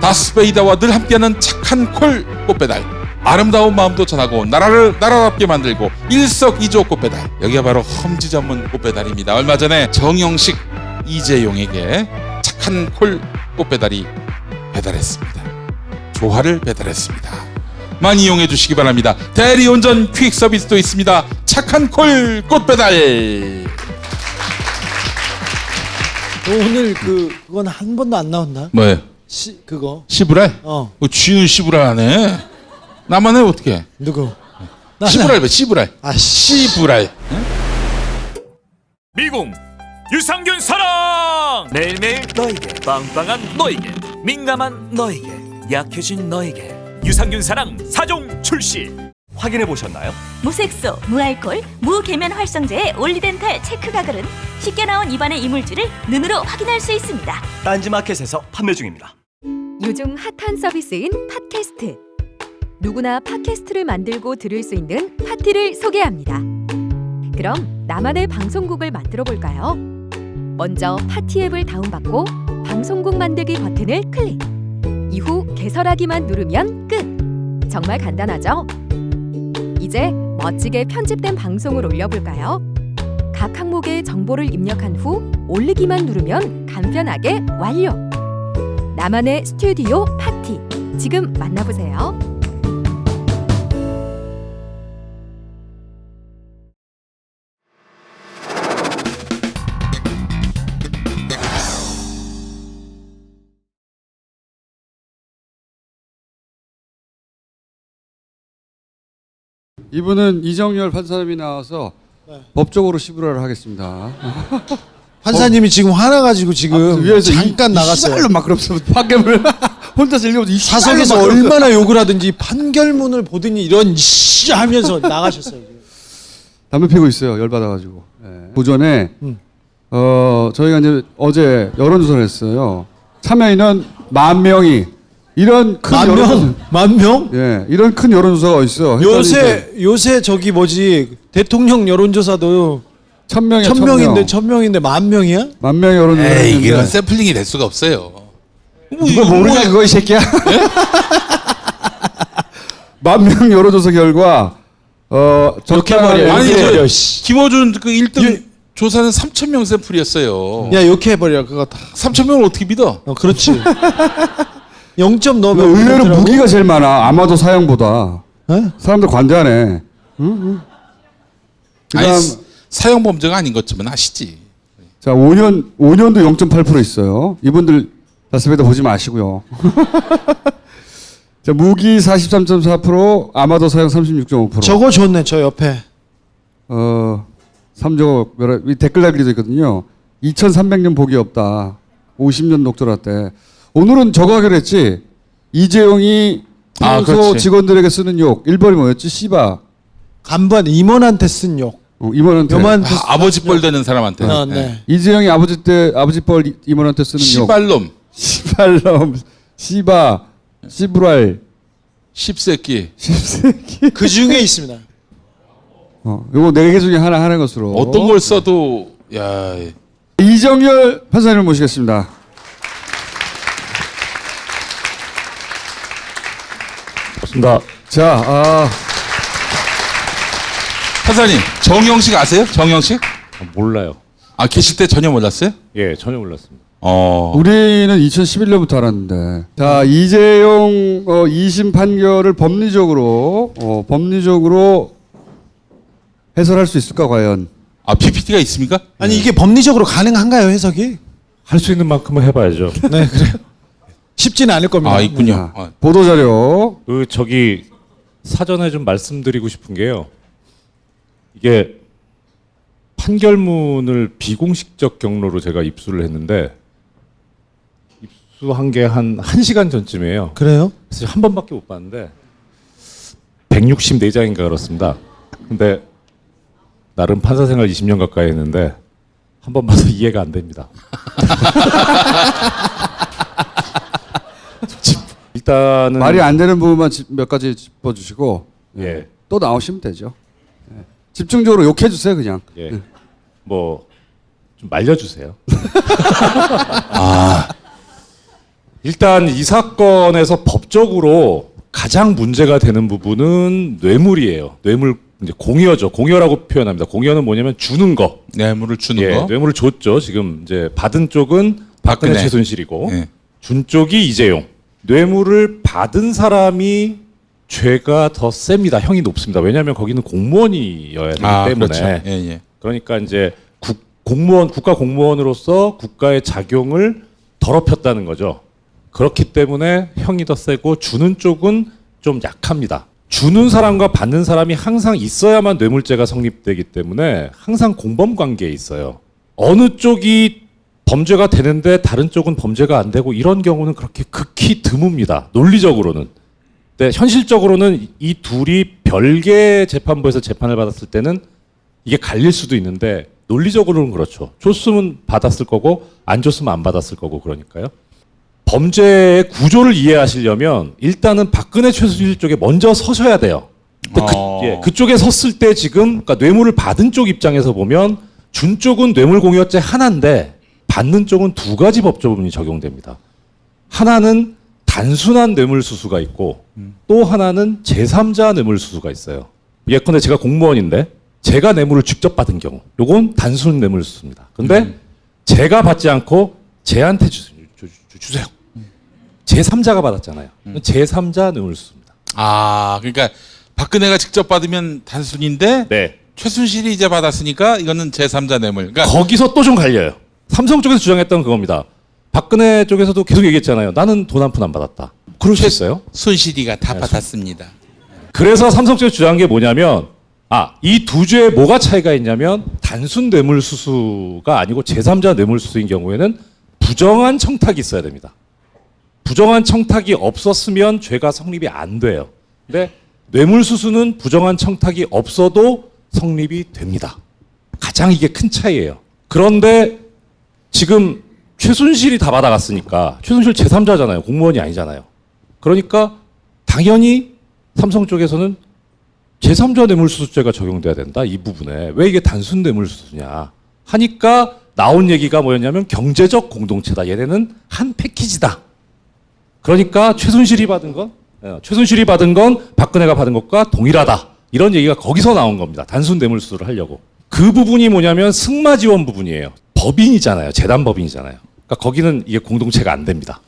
H: 다스베이다와 늘 함께하는 착한 콜 꽃배달. 아름다운 마음도 전하고 나라를 나라답게 만들고 일석이조 꽃배달. 여기가 바로 험지 전문 꽃배달입니다. 얼마 전에 정영식, 이재용에게 착한 콜 꽃배달이 배달했습니다. 조화를 배달했습니다. 많이 이용해 주시기 바랍니다. 대리운전 퀵 서비스도 있습니다. 착한 콜 꽃배달.
G: 오늘 그건 한 번도 안 나왔나?
H: 뭐예요?
G: 그거
H: 시브랄? 쥐는 시브랄 하네. 나만 해 어떻게?
G: 누구?
H: 시브랄 왜 시브랄? 시브랄.
C: 미궁 유산균 사랑. 매일매일 너에게, 빵빵한 너에게, 민감한 너에게, 약해진 너에게 유산균 사랑 4종 출시. 확인해 보셨나요?
F: 무색소, 무알콜, 무계면 활성제의 올리덴탈 체크 가글은 쉽게 나온 입안의 이물질을 눈으로 확인할 수 있습니다.
B: 딴지마켓에서 판매 중입니다.
N: 요즘 핫한 서비스인 팟캐스트. 누구나 팟캐스트를 만들고 들을 수 있는 파티를 소개합니다. 그럼 나만의 방송국을 만들어 볼까요? 먼저 파티 앱을 다운받고 방송국 만들기 버튼을 클릭. 이후 개설하기만 누르면 끝. 정말 간단하죠? 이제 멋지게 편집된 방송을 올려볼까요? 각 항목의 정보를 입력한 후 올리기만 누르면 간편하게 완료. 나만의 스튜디오 파티. 지금 만나보세요.
E: 이분은 이정열 판사님이 나와서 법적으로 시부라를 하겠습니다.
G: 판사님이 지금 화나가지고 지금
E: 위에서
G: 잠깐 나갔어요.
E: 이말로 막 그러면서 판결문을 혼자서 읽으면서
G: 사석에서 얼마나 욕을 하든지 판결문을 보더니 이런 씨 하면서 나가셨어요.
E: 담배 피고 있어요. 열 받아가지고. 오전에 저희가 이제 어제 여론조사를 했어요. 참여인은 10,000명이 이런 큰
G: 만 명?
E: 예, 이런 큰 여론조사가 어딨어?
G: 요새 저기 뭐지 대통령 여론조사도
E: 1,000명이야.
G: 1,000명인데 10,000명이야?
E: 10,000명 여론조사.
H: 에이, 이건 샘플링이 될 수가 없어요.
E: 누가 모르냐 그거 이 새끼야? 10,000명 여론조사 결과
G: 욕해버려.
H: 아니 김어준 그 1등 조사는 3,000명 샘플이었어요.
G: 야 욕해버려 그거 다.
H: 3,000명을 어떻게 믿어?
G: 그렇지. 0점 넣으면
E: 의외로
G: 그렇더라고.
E: 무기가 제일 많아. 아마도 사형보다.
G: 에?
E: 사람들 관대하네.
H: 아니, 사형 범죄가 아닌 것쯤은 아시지.
E: 자, 5년도 0.8% 있어요. 이분들 다스베다 보지 마시고요. 자, 무기 43.4%, 아마도 사형 36.5%.
G: 저거 좋네 저 옆에.
E: 3조 이 댓글 달기도 있거든요. 2,300년 복이 없다. 50년 녹조라때. 오늘은 저거 하기로 했지. 이재용이 평소 직원들에게 쓰는 욕. 1번이 뭐였지? 씨바.
G: 간반 임원한테 쓴 욕.
E: 임원한테.
H: 아버지 뻘 되는 사람한테.
G: 네.
E: 이재용이 아버지 뻘 임원한테 쓰는 욕.
H: 시발놈.
E: 시발놈. 씨바. 씨브랄.
H: 십새끼.
G: 그 중에 있습니다.
E: 요거 4개 중에 하나 하는 것으로.
H: 어떤 걸 써도 야.
E: 이정열 판사님을 모시겠습니다.
P: 반갑습니다.
E: 자,
H: 판사님 정영식 아세요? 정영식?
P: 몰라요.
H: 아 계실 때 전혀 몰랐어요?
P: 예, 전혀 몰랐습니다.
E: 우리는 2011년부터 알았는데. 자, 이재용 2심 판결을 법리적으로 해설할 수 있을까 과연?
H: 아 PPT가 있습니까?
G: 아니 이게 법리적으로 가능한가요 해석이?
P: 할 수 있는 만큼은 해봐야죠.
G: 네 그래요. 쉽지는 않을 겁니다.
H: 아 있군요.
E: 보도 자료.
P: 저기 사전에 좀 말씀드리고 싶은 게요. 이게 판결문을 비공식적 경로로 제가 입수를 했는데 입수한 게 한 1시간 전쯤이에요.
G: 그래요?
P: 그래서 한 번밖에 못 봤는데 164장인가 그렇습니다. 근데 나름 판사 생활 20년 가까이 했는데 한 번 봐서 이해가 안 됩니다. 일단은
E: 말이 안 되는 부분만 몇 가지 짚어주시고
P: 예.
E: 또 나오시면 되죠. 집중적으로 욕해 주세요 그냥.
P: 예. 뭐 좀 말려주세요. 일단 이 사건에서 법적으로 가장 문제가 되는 부분은 뇌물이에요. 뇌물 이제 공여죠. 공여라고 표현합니다. 공여는 뭐냐면 주는 거.
H: 뇌물을 주는 거.
P: 뇌물을 줬죠. 지금 이제 받은 쪽은 박근혜 최순실이고 준 쪽이 이재용. 뇌물을 받은 사람이 죄가 더 셉니다. 형이 높습니다. 왜냐하면 거기는 공무원이어야 되기 때문에.
H: 그렇죠.
P: 그러니까 이제 국가 공무원으로서 국가의 작용을 더럽혔다는 거죠. 그렇기 때문에 형이 더 세고 주는 쪽은 좀 약합니다. 주는 사람과 받는 사람이 항상 있어야만 뇌물죄가 성립되기 때문에 항상 공범 관계에 있어요. 어느 쪽이 범죄가 되는데 다른 쪽은 범죄가 안 되고 이런 경우는 그렇게 극히 드뭅니다. 논리적으로는. 근데 현실적으로는 이 둘이 별개 재판부에서 재판을 받았을 때는 이게 갈릴 수도 있는데 논리적으로는 그렇죠. 줬으면 받았을 거고 안 줬으면 안 받았을 거고 그러니까요. 범죄의 구조를 이해하시려면 일단은 박근혜 최순실 쪽에 먼저 서셔야 돼요. 그쪽에 섰을 때 지금 그러니까 뇌물을 받은 쪽 입장에서 보면 준 쪽은 뇌물 공여죄 하나인데 받는 쪽은 두 가지 법조문이 적용됩니다. 하나는 단순한 뇌물수수가 있고 또 하나는 제3자 뇌물수수가 있어요. 예컨대 제가 공무원인데 제가 뇌물을 직접 받은 경우 요건 단순 뇌물수수입니다. 근데 제가 받지 않고 쟤한테 주세요. 제3자가 받았잖아요. 제3자 뇌물수수입니다.
H: 아, 그러니까 박근혜가 직접 받으면 단순인데
P: 네.
H: 최순실이 이제 받았으니까 이거는 제3자 뇌물. 그러니까
P: 거기서 또 좀 갈려요. 삼성 쪽에서 주장했던 그겁니다. 박근혜 쪽에서도 계속 얘기했잖아요. 나는 돈 한 푼 안 받았다. 그럴 수 있어요?
H: 손실이가 다 받았습니다.
P: 그래서 삼성 쪽에서 주장한 게 뭐냐면 이 두 죄에 뭐가 차이가 있냐면 단순 뇌물수수가 아니고 제3자 뇌물수수인 경우에는 부정한 청탁이 있어야 됩니다. 부정한 청탁이 없었으면 죄가 성립이 안 돼요. 근데 뇌물수수는 부정한 청탁이 없어도 성립이 됩니다. 가장 이게 큰 차이예요. 그런데 지금 최순실이 다 받아갔으니까 최순실 제3자잖아요. 공무원이 아니잖아요. 그러니까 당연히 삼성 쪽에서는 제3자 뇌물수수죄가 적용돼야 된다. 이 부분에. 왜 이게 단순 뇌물수수냐 하니까 나온 얘기가 뭐였냐면 경제적 공동체다. 얘네는 한 패키지다. 그러니까 최순실이 받은 건 박근혜가 받은 것과 동일하다. 이런 얘기가 거기서 나온 겁니다. 단순 뇌물수수를 하려고. 그 부분이 뭐냐면 승마 지원 부분이에요. 법인이잖아요. 재단 법인이잖아요. 그러니까 거기는 이게 공동체가 안 됩니다.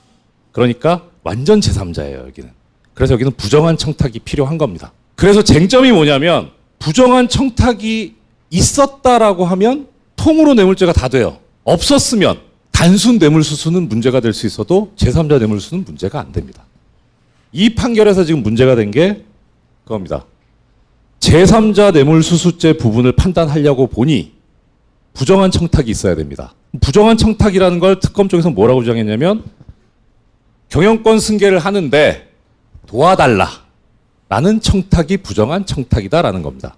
P: 그러니까 완전 제3자예요, 여기는. 그래서 여기는 부정한 청탁이 필요한 겁니다. 그래서 쟁점이 뭐냐면 부정한 청탁이 있었다라고 하면 통으로 뇌물죄가 다 돼요. 없었으면 단순 뇌물수수는 문제가 될 수 있어도 제3자 뇌물수수는 문제가 안 됩니다. 이 판결에서 지금 문제가 된 게 그겁니다. 제3자 뇌물수수죄 부분을 판단하려고 보니 부정한 청탁이 있어야 됩니다. 부정한 청탁이라는 걸 특검 쪽에서 뭐라고 주장했냐면 경영권 승계를 하는데 도와달라 라는 청탁이 부정한 청탁이다라는 겁니다.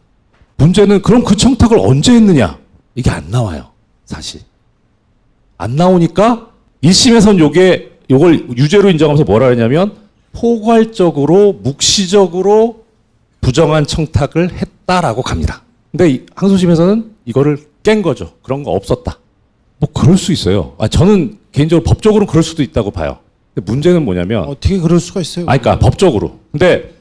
P: 문제는 그럼 그 청탁을 언제 했느냐? 이게 안 나와요. 사실. 안 나오니까 1심에선 요걸 유죄로 인정하면서 뭐라 하냐면 포괄적으로 묵시적으로 부정한 청탁을 했다라고 갑니다. 근데 항소심에서는 이거를 깬 거죠. 그런 거 없었다. 뭐 그럴 수 있어요. 저는 개인적으로 법적으로는 그럴 수도 있다고 봐요. 근데 문제는 뭐냐면
G: 어떻게 그럴 수가 있어요?
P: 그러니까 법적으로. 근데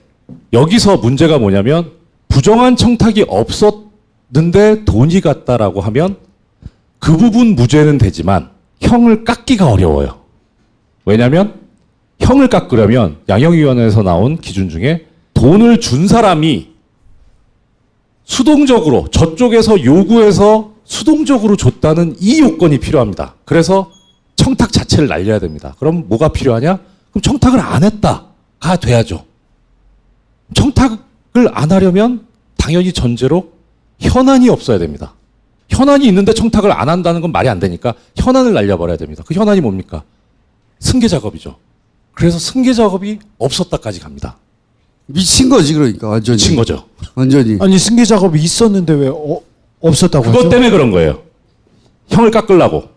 P: 여기서 문제가 뭐냐면 부정한 청탁이 없었는데 돈이 갔다라고 하면 그 부분 무죄는 되지만 형을 깎기가 어려워요. 왜냐하면 형을 깎으려면 양형위원회에서 나온 기준 중에 돈을 준 사람이 수동적으로 저쪽에서 요구해서 수동적으로 줬다는 이 요건이 필요합니다. 그래서 청탁 자체를 날려야 됩니다. 그럼 뭐가 필요하냐? 그럼 청탁을 안 했다가 돼야죠. 청탁을 안 하려면 당연히 전제로 현안이 없어야 됩니다. 현안이 있는데 청탁을 안 한다는 건 말이 안 되니까 현안을 날려버려야 됩니다. 그 현안이 뭡니까? 승계 작업이죠. 그래서 승계 작업이 없었다까지 갑니다.
E: 미친 거지 그러니까 완전히.
P: 미친 거죠.
E: 완전히.
G: 아니 승계 작업이 있었는데 왜 없었다고 하죠?
P: 그것 때문에 그런 거예요. 형을 깎으려고.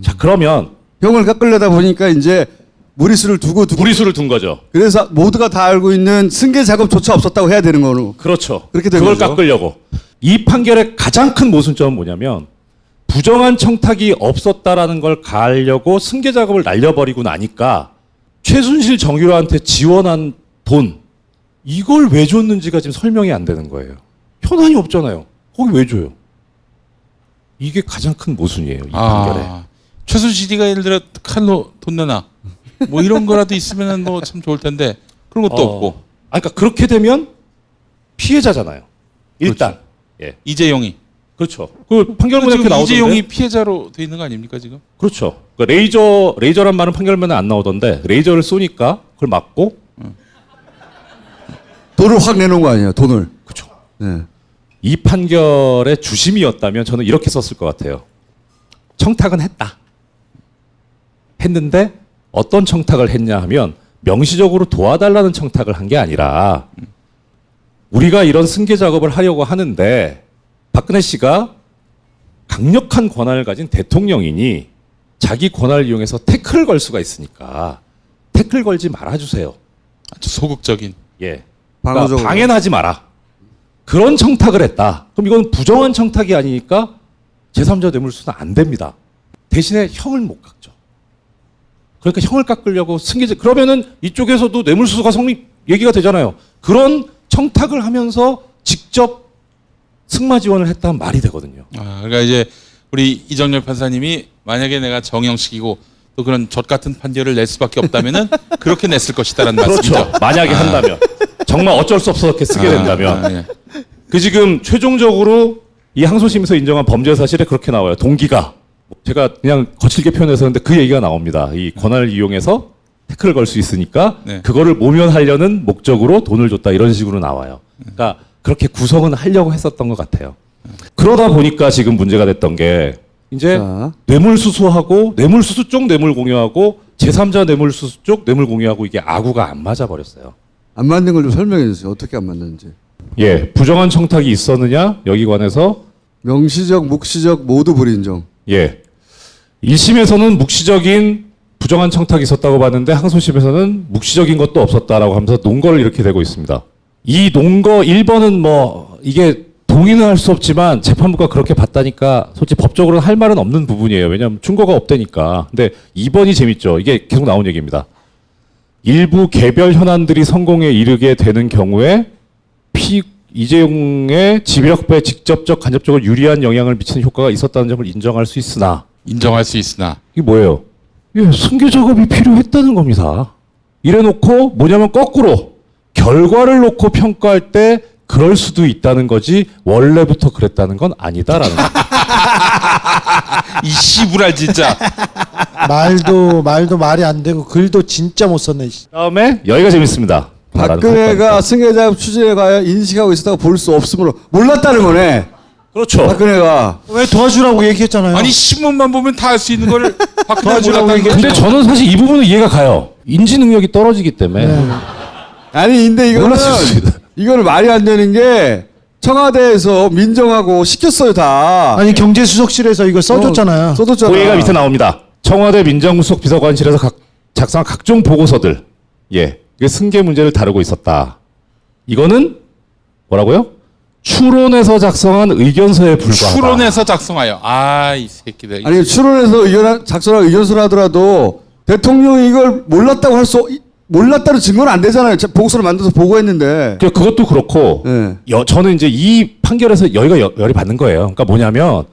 P: 자 그러면
E: 형을 깎으려다 보니까 이제 무리수를 둔 거죠. 그래서 모두가 다 알고 있는 승계 작업조차 없었다고 해야 되는 거로.
P: 그렇죠.
E: 그렇게 된
P: 그걸
E: 거죠.
P: 깎으려고. 이 판결의 가장 큰 모순점은 뭐냐면 부정한 청탁이 없었다라는 걸 가하려고 승계 작업을 날려버리고 나니까 최순실 정유라한테 지원한 돈 이걸 왜 줬는지가 지금 설명이 안 되는 거예요. 현안이 없잖아요. 거기 왜 줘요? 이게 가장 큰 모순이에요. 이 판결에.
H: 최순실이가 예를 들어 칼로 돈 내놔 뭐 이런 거라도 있으면 뭐 참 좋을 텐데 그런 것도 없고.
P: 그러니까 그렇게 되면 피해자잖아요. 일단.
H: 그렇죠.
P: 예.
H: 이재용이.
P: 그렇죠. 그 판결문에 이렇게 나오던데.
H: 이재용이 피해자로 돼 있는 거 아닙니까 지금?
P: 그렇죠. 그 레이저란 말은 판결문에 안 나오던데 레이저를 쏘니까 그걸 맞고
E: 돈을 확 내놓은 거 아니에요. 돈을.
P: 그렇죠.
E: 네.
P: 이 판결의 주심이었다면 저는 이렇게 썼을 것 같아요. 청탁은 했다. 했는데 어떤 청탁을 했냐 하면 명시적으로 도와달라는 청탁을 한 게 아니라 우리가 이런 승계 작업을 하려고 하는데 박근혜 씨가 강력한 권한을 가진 대통령이니 자기 권한을 이용해서 태클을 걸 수가 있으니까 태클 걸지 말아주세요.
H: 아주 소극적인.
P: 예.
E: 방어적으로.
P: 그러니까 방해하지 마라. 그런 청탁을 했다. 그럼 이건 부정한 청탁이 아니니까 제3자 뇌물수수는 안 됩니다. 대신에 형을 못 깎죠. 그러니까 형을 깎으려고 승계자 그러면은 이쪽에서도 뇌물수수가 얘기가 되잖아요. 그런 청탁을 하면서 직접 승마 지원을 했다면 말이 되거든요.
H: 그러니까 이제 우리 이정렬 판사님이 만약에 내가 정형식이고 또 그런 젖 같은 판결을 낼 수밖에 없다면은 그렇게 냈을 것이다라는
P: 그렇죠.
H: 말씀이죠.
P: 만약에 한다면 정말 어쩔 수 없어 그렇게 쓰게 된다면
H: 예.
P: 그 지금 최종적으로 이 항소심에서 인정한 범죄 사실에 그렇게 나와요. 동기가 제가 그냥 거칠게 표현해서 했는데 그 얘기가 나옵니다. 이 권한을 이용해서 태클을 걸 수 있으니까
H: 네.
P: 그거를 모면하려는 목적으로 돈을 줬다 이런 식으로 나와요. 그러니까 그렇게 구성은 하려고 했었던 것 같아요. 그러다 보니까 지금 문제가 됐던 게 이제 뇌물수수하고 뇌물수수 쪽 뇌물공여하고 제3자 뇌물수수 쪽 뇌물공여하고 이게 아구가 안 맞아버렸어요.
E: 안 맞는 걸 좀 설명해 주세요. 어떻게 안 맞는지.
P: 예, 부정한 청탁이 있었느냐 여기 관해서
E: 명시적, 묵시적 모두 불인정.
P: 예, 1심에서는 묵시적인 부정한 청탁이 있었다고 봤는데 항소심에서는 묵시적인 것도 없었다라고 하면서 논거를 이렇게 되고 있습니다. 이 논거 1번은 뭐 이게 동의는 할 수 없지만 재판부가 그렇게 봤다니까 솔직히 법적으로는 할 말은 없는 부분이에요. 왜냐하면 증거가 없다니까. 근데 2번이 재밌죠. 이게 계속 나온 얘기입니다. 일부 개별 현안들이 성공에 이르게 되는 경우에 이재용의 지휘력배에 직접적 간접적으로 유리한 영향을 미치는 효과가 있었다는 점을 인정할 수 있으나 이게 뭐예요? 예, 승계 작업이 필요했다는 겁니다. 이래놓고 뭐냐면 거꾸로 결과를 놓고 평가할 때 그럴 수도 있다는 거지 원래부터 그랬다는 건 아니다라는 거.
H: 이 씨부랄 진짜.
G: 말도 말이 안 되고 글도 진짜 못 썼네.
P: 다음에 여기가 재밌습니다.
E: 박근혜가 승계작업 추진에 관하여 인식하고 있었다고 볼 수 없으므로 몰랐다는 거네.
P: 그렇죠.
E: 박근혜가
G: 왜 도와주라고 얘기했잖아요.
H: 아니 신문만 보면 다 할 수 있는 걸
G: 도와주라고
H: 박근혜
G: 얘기했죠.
P: 근데 저는 사실 이 부분은 이해가 가요. 인지 능력이 떨어지기 때문에.
E: 아니 근데 이거는
P: 몰랐을 수 있다.
E: 이거는 말이 안 되는 게 청와대에서 민정하고 시켰어요 다.
G: 아니 경제수석실에서 이거 써줬잖아요.
E: 써줬잖아.
P: 고의가 밑에 나옵니다. 청와대 민정수석 비서관실에서 작성한 각종 보고서들. 예. 이게 승계 문제를 다루고 있었다. 이거는 뭐라고요? 추론해서 작성한 의견서에 불과하다.
H: 추론해서 작성하여. 이 새끼들.
E: 아니 추론해서 작성한 의견서를 하더라도 대통령이 이걸 몰랐다는 증거는 안 되잖아요. 보고서를 만들어서 보고했는데.
P: 그것도 그렇고 저는 이제 이 판결에서 여기가 열이 받는 거예요. 그러니까 뭐냐면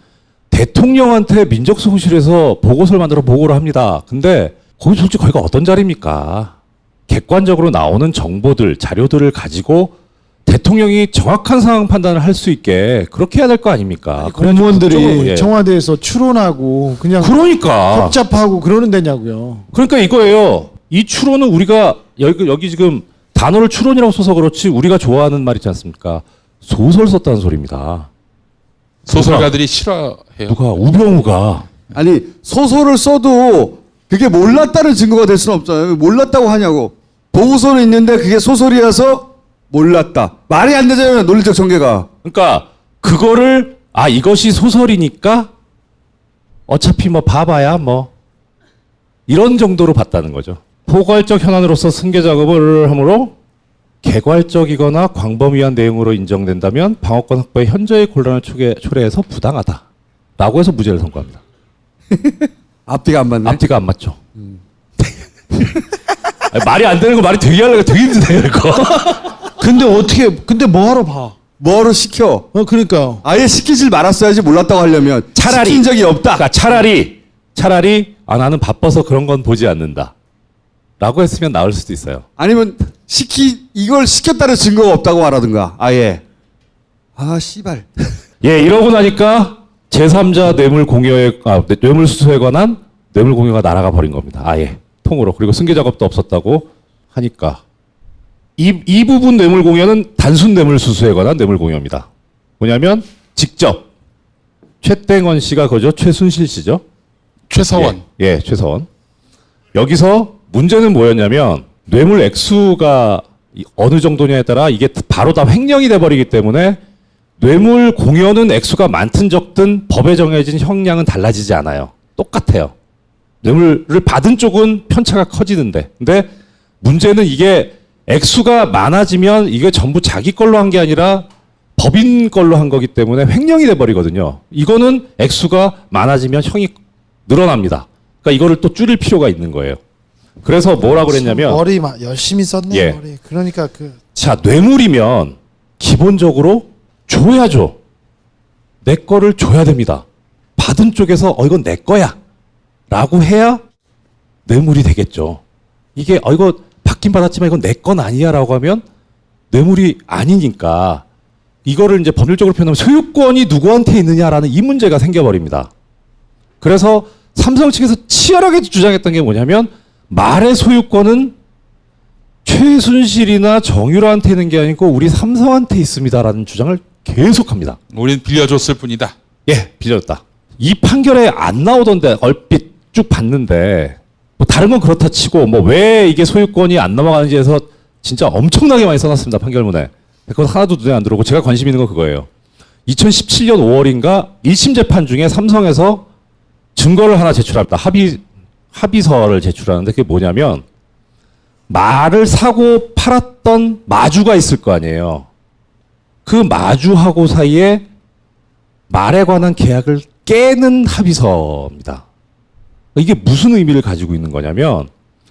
P: 대통령한테 민정수석실에서 보고서를 만들어 보고를 합니다. 근데 거기 솔직히 거기가 어떤 자리입니까? 객관적으로 나오는 정보들, 자료들을 가지고 대통령이 정확한 상황 판단을 할 수 있게 그렇게 해야 될 거 아닙니까?
G: 공무원들이 청와대에서 추론하고 그냥
P: 그러니까
G: 협잡하고 그러는 데냐고요.
P: 그러니까 이거예요. 이 추론은 우리가 여기 지금 단어를 추론이라고 써서 그렇지 우리가 좋아하는 말 있지 않습니까? 소설 썼다는 소리입니다.
H: 소설가들이 싫어해요.
P: 누가? 우병우가.
E: 아니 소설을 써도 그게 몰랐다는 증거가 될 수는 없잖아요. 몰랐다고 하냐고. 보고서는 있는데 그게 소설이라서 몰랐다. 말이 안 되잖아요. 논리적 전개가.
P: 그러니까 그거를 이것이 소설이니까 어차피 뭐 봐봐야 뭐 이런 정도로 봤다는 거죠. 포괄적 현안으로서 승계 작업을 하므로 개괄적이거나 광범위한 내용으로 인정된다면 방어권 확보에 현저히 곤란을 초래해서 부당하다. 라고 해서 무죄를 선고합니다.
E: 앞뒤가 안 맞네.
P: 앞뒤가 안 맞죠. 말이 안 되는 거 말이 되게 하려고 되게 힘드네요, 이거.
G: 근데 뭐하러 봐?
E: 뭐하러 시켜?
G: 그러니까요.
E: 아예 시키질 말았어야지 몰랐다고 하려면.
P: 차라리.
E: 시킨 적이 없다.
P: 그러니까 차라리 나는 바빠서 그런 건 보지 않는다. 라고 했으면 나을 수도 있어요.
E: 아니면 이걸 시켰다는 증거가 없다고 말하든가. 아예. 씨발.
P: 예, 이러고 나니까 제3자 뇌물수수에 관한 뇌물공여가 날아가 버린 겁니다. 아예 통으로. 그리고 승계 작업도 없었다고 하니까 이 부분 뇌물공여는 단순 뇌물수수에 관한 뇌물공여입니다. 뭐냐면 직접 최땡원 씨가 그죠? 최순실 씨죠?
H: 최서원.
P: 예, 최서원. 여기서 문제는 뭐였냐면 뇌물 액수가 어느 정도냐에 따라 이게 바로 다 횡령이 돼버리기 때문에 뇌물 공여는 액수가 많든 적든 법에 정해진 형량은 달라지지 않아요. 똑같아요. 뇌물을 받은 쪽은 편차가 커지는데. 근데 문제는 이게 액수가 많아지면 이게 전부 자기 걸로 한 게 아니라 법인 걸로 한 거기 때문에 횡령이 돼버리거든요. 이거는 액수가 많아지면 형이 늘어납니다. 그러니까 이거를 또 줄일 필요가 있는 거예요. 그래서 뭐라고 그랬냐면
G: 머리 막 열심히 썼네.
P: 예.
G: 머리. 그러니까
P: 자, 뇌물이면 기본적으로 줘야죠. 내 거를 줘야 됩니다. 받은 쪽에서 이건 내 거야 라고 해야 뇌물이 되겠죠. 이게 이거 받긴 받았지만 이건 내 건 아니야 라고 하면 뇌물이 아니니까 이거를 이제 법률적으로 표현하면 소유권이 누구한테 있느냐라는 이 문제가 생겨버립니다. 그래서 삼성 측에서 치열하게 주장했던 게 뭐냐면 말의 소유권은 최순실이나 정유라한테 있는 게 아니고 우리 삼성한테 있습니다라는 주장을 계속합니다.
H: 우린 빌려줬을 뿐이다.
P: 예, 빌려줬다. 이 판결에 안 나오던데 얼핏 쭉 봤는데 뭐 다른 건 그렇다 치고 뭐 왜 이게 소유권이 안 넘어가는지에서 진짜 엄청나게 많이 써놨습니다. 판결문에. 그건 하나도 눈에 안 들어오고 제가 관심 있는 건 그거예요. 2017년 5월인가 1심 재판 중에 삼성에서 증거를 하나 제출합니다. 합의서를 제출하는데 그게 뭐냐면 말을 사고 팔았던 마주가 있을 거 아니에요. 그 마주하고 사이에 말에 관한 계약을 깨는 합의서입니다. 이게 무슨 의미를 가지고 있는 거냐면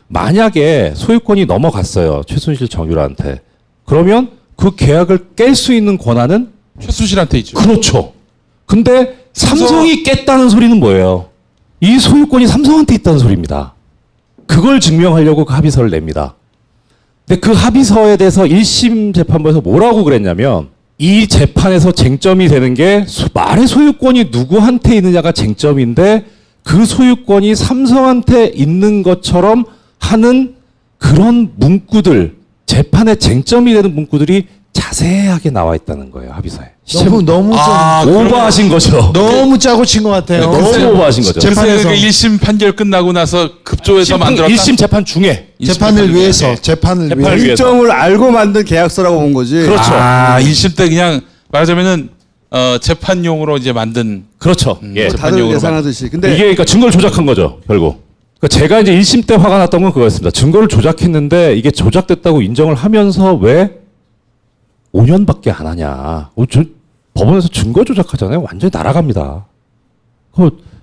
P: 만약에 소유권이 넘어갔어요. 최순실 정유라한테. 그러면 그 계약을 깰 수 있는 권한은
H: 최순실한테 있죠.
P: 그렇죠. 근데 삼성이 깼다는 소리는 뭐예요? 이 소유권이 삼성한테 있다는 소리입니다. 그걸 증명하려고 그 합의서를 냅니다. 근데 그 합의서에 대해서 1심 재판부에서 뭐라고 그랬냐면 이 재판에서 쟁점이 되는 게 말의 소유권이 누구한테 있느냐가 쟁점인데 그 소유권이 삼성한테 있는 것처럼 하는 그런 문구들, 재판의 쟁점이 되는 문구들이 자세하게 나와 있다는 거예요, 합의서에.
G: 너무
P: 오버하신 거죠.
G: 너무 짜고 친 것 같아요.
P: 너무 오버하신 거죠.
G: 재판에서
H: 1심 판결 끝나고 나서 급조해서 만들었다.
P: 1심 재판 중에
G: 재판을 위해서 재판을 위해서
E: 일정을 알고 만든 계약서라고 본 거지.
P: 그렇죠.
H: 1심 때 그냥 말하자면은 재판용으로 이제 만든
P: 그렇죠. 예.
E: 다들
H: 재판용으로
E: 예상하듯이. 근데
P: 이게 그러니까 증거를 조작한 거죠, 결국. 그러니까 제가 이제 1심 때 화가 났던 건 그거였습니다. 증거를 조작했는데 이게 조작됐다고 인정을 하면서 왜 5년밖에 안 하냐. 법원에서 증거 조작하잖아요. 완전히 날아갑니다.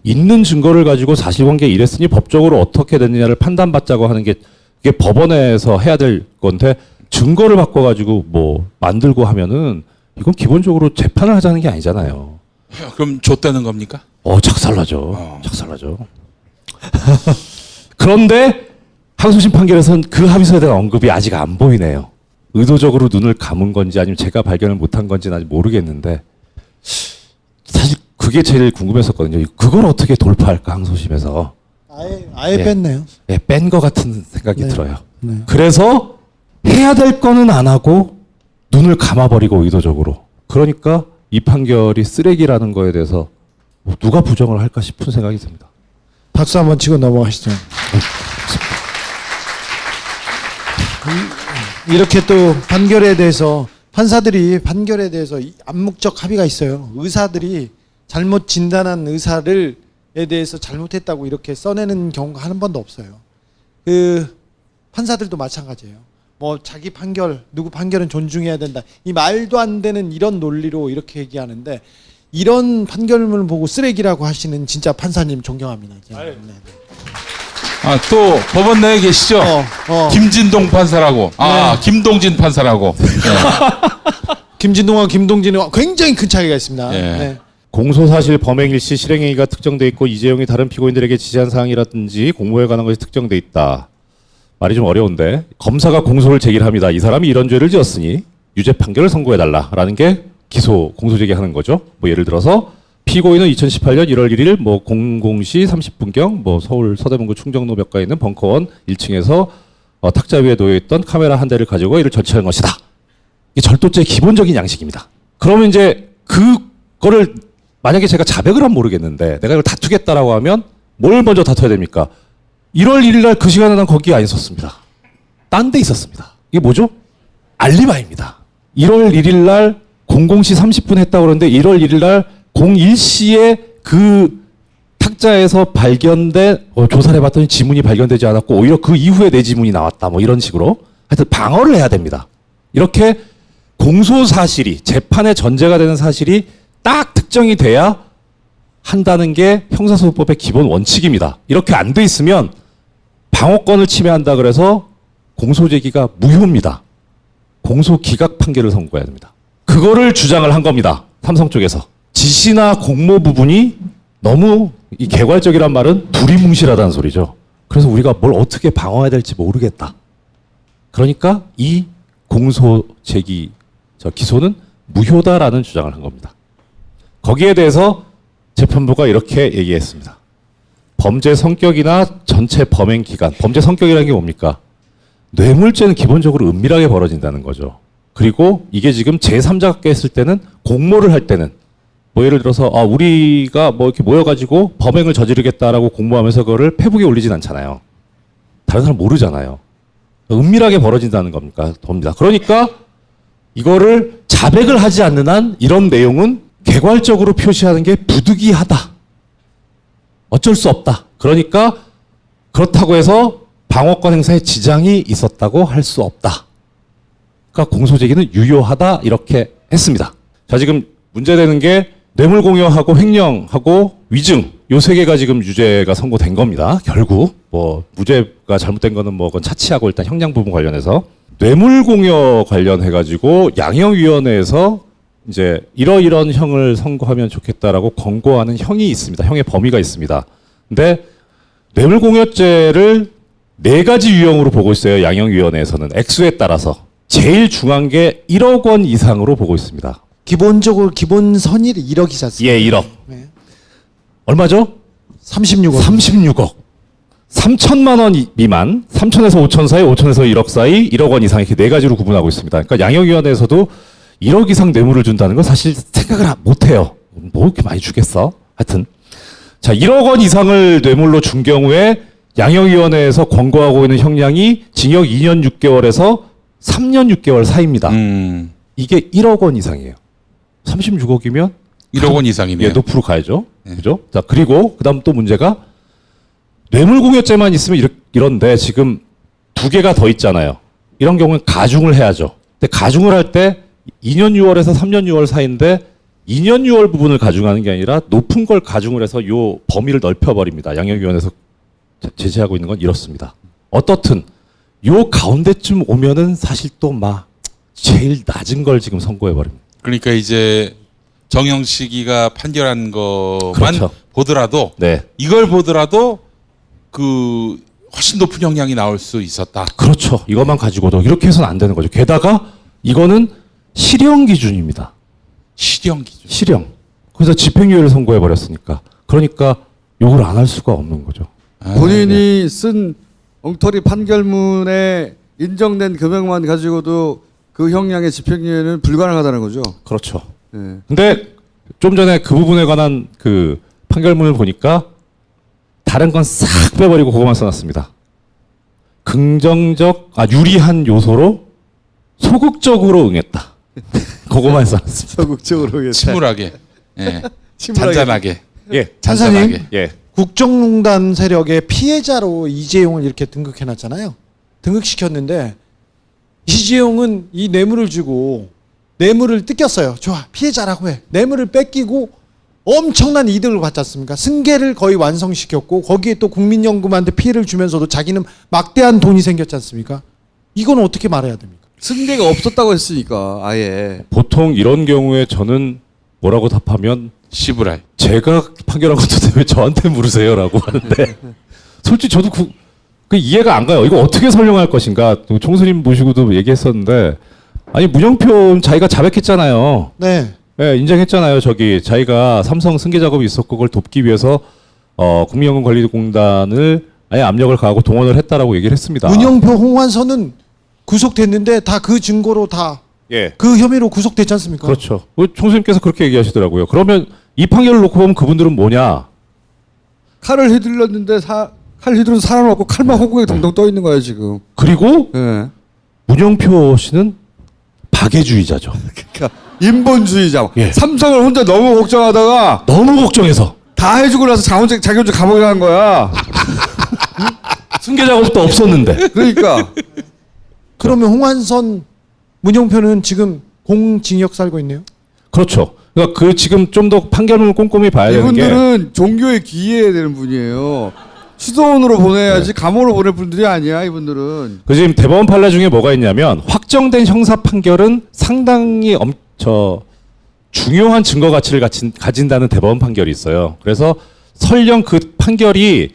P: 있는 증거를 가지고 사실관계 이랬으니 법적으로 어떻게 됐느냐를 판단받자고 하는 게 이게 법원에서 해야 될 건데 증거를 바꿔가지고 뭐 만들고 하면은 이건 기본적으로 재판을 하자는 게 아니잖아요.
H: 그럼 줬다는 겁니까?
P: 작살나죠. 작살나죠. 그런데 항소심 판결에서는 그 합의서에 대한 언급이 아직 안 보이네요. 의도적으로 눈을 감은 건지 아니면 제가 발견을 못한 건지는 아직 모르겠는데 사실 그게 제일 궁금했었거든요. 그걸 어떻게 돌파할까 항소심에서.
G: 아예 뺐네요.
P: 예, 뺀 것 같은 생각이 들어요.
G: 네.
P: 그래서 해야 될 거는 안 하고 눈을 감아버리고 의도적으로. 그러니까 이 판결이 쓰레기라는 거에 대해서 누가 부정을 할까 싶은 생각이 듭니다.
G: 박수 한번 치고 넘어가시죠. 이렇게 또 판결에 대해서 판사들이 판결에 대해서 암묵적 합의가 있어요. 의사들이 잘못 진단한 의사를에 대해서 잘못했다고 이렇게 써내는 경우가 한 번도 없어요. 그 판사들도 마찬가지예요. 뭐 자기 판결, 누구 판결은 존중해야 된다. 이 말도 안 되는 이런 논리로 이렇게 얘기하는데 이런 판결문을 보고 쓰레기라고 하시는 진짜 판사님 존경합니다. 네.
H: 또 법원 내에 계시죠? 김진동 판사라고. 김동진 판사라고.
G: 김진동과 김동진은 굉장히 큰 차이가 있습니다.
H: 네.
P: 공소사실 범행일시 실행행위가 특정돼 있고 이재용이 다른 피고인들에게 지시한 사항이라든지 공모에 관한 것이 특정돼 있다. 말이 좀 어려운데 검사가 공소를 제기합니다. 이 사람이 이런 죄를 지었으니 유죄 판결을 선고해달라라는 게 기소 공소 제기하는 거죠. 뭐 예를 들어서 피고인은 2018년 1월 1일 뭐 00시 30분경 뭐 서울 서대문구 충정로 몇 가에 있는 벙커원 1층에서 탁자 위에 놓여 있던 카메라 한 대를 가지고 이를 전치한 것이다. 이게 절도죄의 기본적인 양식입니다. 그러면 이제 그거를 만약에 제가 자백을 하면 모르겠는데 내가 이걸 다투겠다라고 하면 뭘 먼저 다퉈야 됩니까? 1월 1일 날 그 시간에 난 거기에 안 있었습니다. 딴 데 있었습니다. 이게 뭐죠? 알리바이입니다. 1월 1일 날 00시 30분 했다고 그러는데 1월 1일 날 01시에 그 탁자에서 발견된 조사를 해봤더니 지문이 발견되지 않았고 오히려 그 이후에 내 지문이 나왔다 뭐 이런 식으로 하여튼 방어를 해야 됩니다. 이렇게 공소 사실이 재판의 전제가 되는 사실이 딱 특정이 돼야 한다는 게 형사소송법의 기본 원칙입니다. 이렇게 안 돼 있으면 방어권을 침해한다 그래서 공소제기가 무효입니다. 공소 기각 판결을 선고해야 됩니다. 그거를 주장을 한 겁니다. 삼성 쪽에서. 지시나 공모 부분이 너무 이 개괄적이란 말은 두리뭉실하다는 소리죠. 그래서 우리가 뭘 어떻게 방어해야 될지 모르겠다. 그러니까 이 공소 제기 기소는 무효다라는 주장을 한 겁니다. 거기에 대해서 재판부가 이렇게 얘기했습니다. 범죄 성격이나 전체 범행 기간, 범죄 성격이라는 게 뭡니까? 뇌물죄는 기본적으로 은밀하게 벌어진다는 거죠. 그리고 이게 지금 제3자가 했을 때는 공모를 할 때는 뭐 예를 들어서 우리가 뭐 이렇게 모여가지고 범행을 저지르겠다라고 공모하면서 그거를 페북에 올리진 않잖아요. 다른 사람 모르잖아요. 은밀하게 벌어진다는 겁니다. 그러니까 이거를 자백을 하지 않는 한 이런 내용은 개괄적으로 표시하는 게 부득이하다. 어쩔 수 없다. 그러니까 그렇다고 해서 방어권 행사에 지장이 있었다고 할 수 없다. 그러니까 공소제기는 유효하다 이렇게 했습니다. 자, 지금 문제되는 게 뇌물공여하고 횡령하고 위증 요 세 개가 지금 유죄가 선고된 겁니다. 결국 뭐 무죄가 잘못된 거는 뭐 그건 차치하고 일단 형량 부분 관련해서 뇌물공여 관련해가지고 양형위원회에서 이제 이런 형을 선고하면 좋겠다라고 권고하는 형이 있습니다. 형의 범위가 있습니다. 근데 뇌물공여죄를 4가지 유형으로 보고 있어요. 양형위원회에서는 액수에 따라서 제일 중요한 게 1억 원 이상으로 보고 있습니다.
G: 기본적으로 기본 선이 1억이지 않습니까?
P: 예, 1억.
G: 네.
P: 얼마죠?
G: 36억.
P: 36억. 3천만 원 미만, 3천에서 5천 사이, 5천에서 1억 사이, 1억 원 이상 이렇게 4가지로 구분하고 있습니다. 그러니까 양형위원회에서도 1억 이상 뇌물을 준다는 건 사실 생각을 못 해요. 뭐 이렇게 많이 주겠어? 하여튼. 자, 1억 원 이상을 뇌물로 준 경우에 양형위원회에서 권고하고 있는 형량이 징역 2년 6개월에서 3년 6개월 사이입니다. 이게 1억 원 이상이에요. 36억이면
H: 1억 원 이상이네요.
P: 예, 높으로 가야죠. 그죠? 자, 그리고 그다음 또 문제가 뇌물공여죄만 있으면 이런데 지금 2개가 더 있잖아요. 이런 경우는 가중을 해야죠. 근데 가중을 할 때 2년 6월에서 3년 6월 사이인데 2년 6월 부분을 가중하는 게 아니라 높은 걸 가중을 해서 요 범위를 넓혀버립니다. 양형위원회에서 제시하고 있는 건 이렇습니다. 어떻든 요 가운데쯤 오면은 사실 또 막 제일 낮은 걸 지금 선고해버립니다.
H: 그러니까 이제 정영식이가 판결한 것만
P: 그렇죠.
H: 보더라도
P: 네.
H: 이걸 보더라도 그 훨씬 높은 형량이 나올 수 있었다.
P: 그렇죠. 이것만 가지고도 이렇게 해서는 안 되는 거죠. 게다가 이거는 실형 기준입니다.
H: 실형 기준.
P: 실형. 그래서 집행유예를 선고해 버렸으니까. 그러니까 욕을 안 할 수가 없는 거죠.
E: 본인이 쓴 엉터리 판결문에 인정된 금액만 가지고도 그 형량의 집행유예는 불가능하다는 거죠.
P: 그렇죠.
E: 네.
P: 근데 좀 전에 그 부분에 관한 그 판결문을 보니까 다른 건 싹 빼버리고 그거만 써놨습니다. 유리한 요소로 소극적으로 응했다. 그거만 써놨습니다.
E: 소극적으로
H: 침울하게. 예.
E: 침울하게.
H: 잔잔하게.
P: 예.
G: 찬사님,
P: 예.
G: 국정농단 세력의 피해자로 이재용을 이렇게 등극해놨잖아요. 등극시켰는데 이재용은 이 뇌물을 주고 뇌물을 뜯겼어요. 좋아, 피해자라고 해. 뇌물을 뺏기고 엄청난 이득을 받지 않습니까? 승계를 거의 완성시켰고 거기에 또 국민연금한테 피해를 주면서도 자기는 막대한 돈이 생겼지 않습니까? 이건 어떻게 말해야 됩니까?
E: 승계가 없었다고 했으니까 아예.
P: 보통 이런 경우에 저는 뭐라고 답하면
H: 시브라이.
P: 제가 판결한 것도 왜 저한테 물으세요라고 하는데 솔직히 저도 그 이해가 안 가요. 이거 어떻게 설명할 것인가. 총수님 모시고도 얘기했었는데 아니 문영표 자기가 자백했잖아요.
G: 네.
P: 네, 인정했잖아요. 자기가 삼성 승계 작업이 있었고 그걸 돕기 위해서 국민연금관리공단을 아예 압력을 가하고 동원을 했다라고 얘기를 했습니다.
G: 문영표, 홍완선은 구속됐는데 다 그 증거로 다 그 혐의로 구속됐지 않습니까?
P: 그렇죠. 총수님께서 그렇게 얘기하시더라고요. 그러면 이 판결을 놓고 보면 그분들은 뭐냐?
E: 칼을 휘둘렀는데 칼 휘두른 사람 없고 칼만 허공에 덩덩 떠 있는 거예요 지금.
P: 그리고 문영표 씨는 박애주의자죠.
E: 그러니까 인본주의자. 삼성을 혼자 너무 걱정하다가
P: 너무 걱정해서
E: 다 해주고 나서 자기 혼자 감옥에 간 거야.
P: 승계 작업도 없었는데.
E: 그러니까.
G: 그러면 홍완선, 문영표는 지금 공징역 살고 있네요.
P: 그렇죠. 그러니까 그 지금 좀 더 판결문을 꼼꼼히 봐야 되는 게
E: 이분들은 종교에 기여해야 되는 분이에요. 수도원으로 보내야지 감옥으로 보낼 분들이 아니야 이분들은.
P: 그 지금 대법원 판례 중에 뭐가 있냐면 확정된 형사 판결은 상당히 중요한 증거 가치를 가진다는 대법원 판결이 있어요. 그래서 설령 그 판결이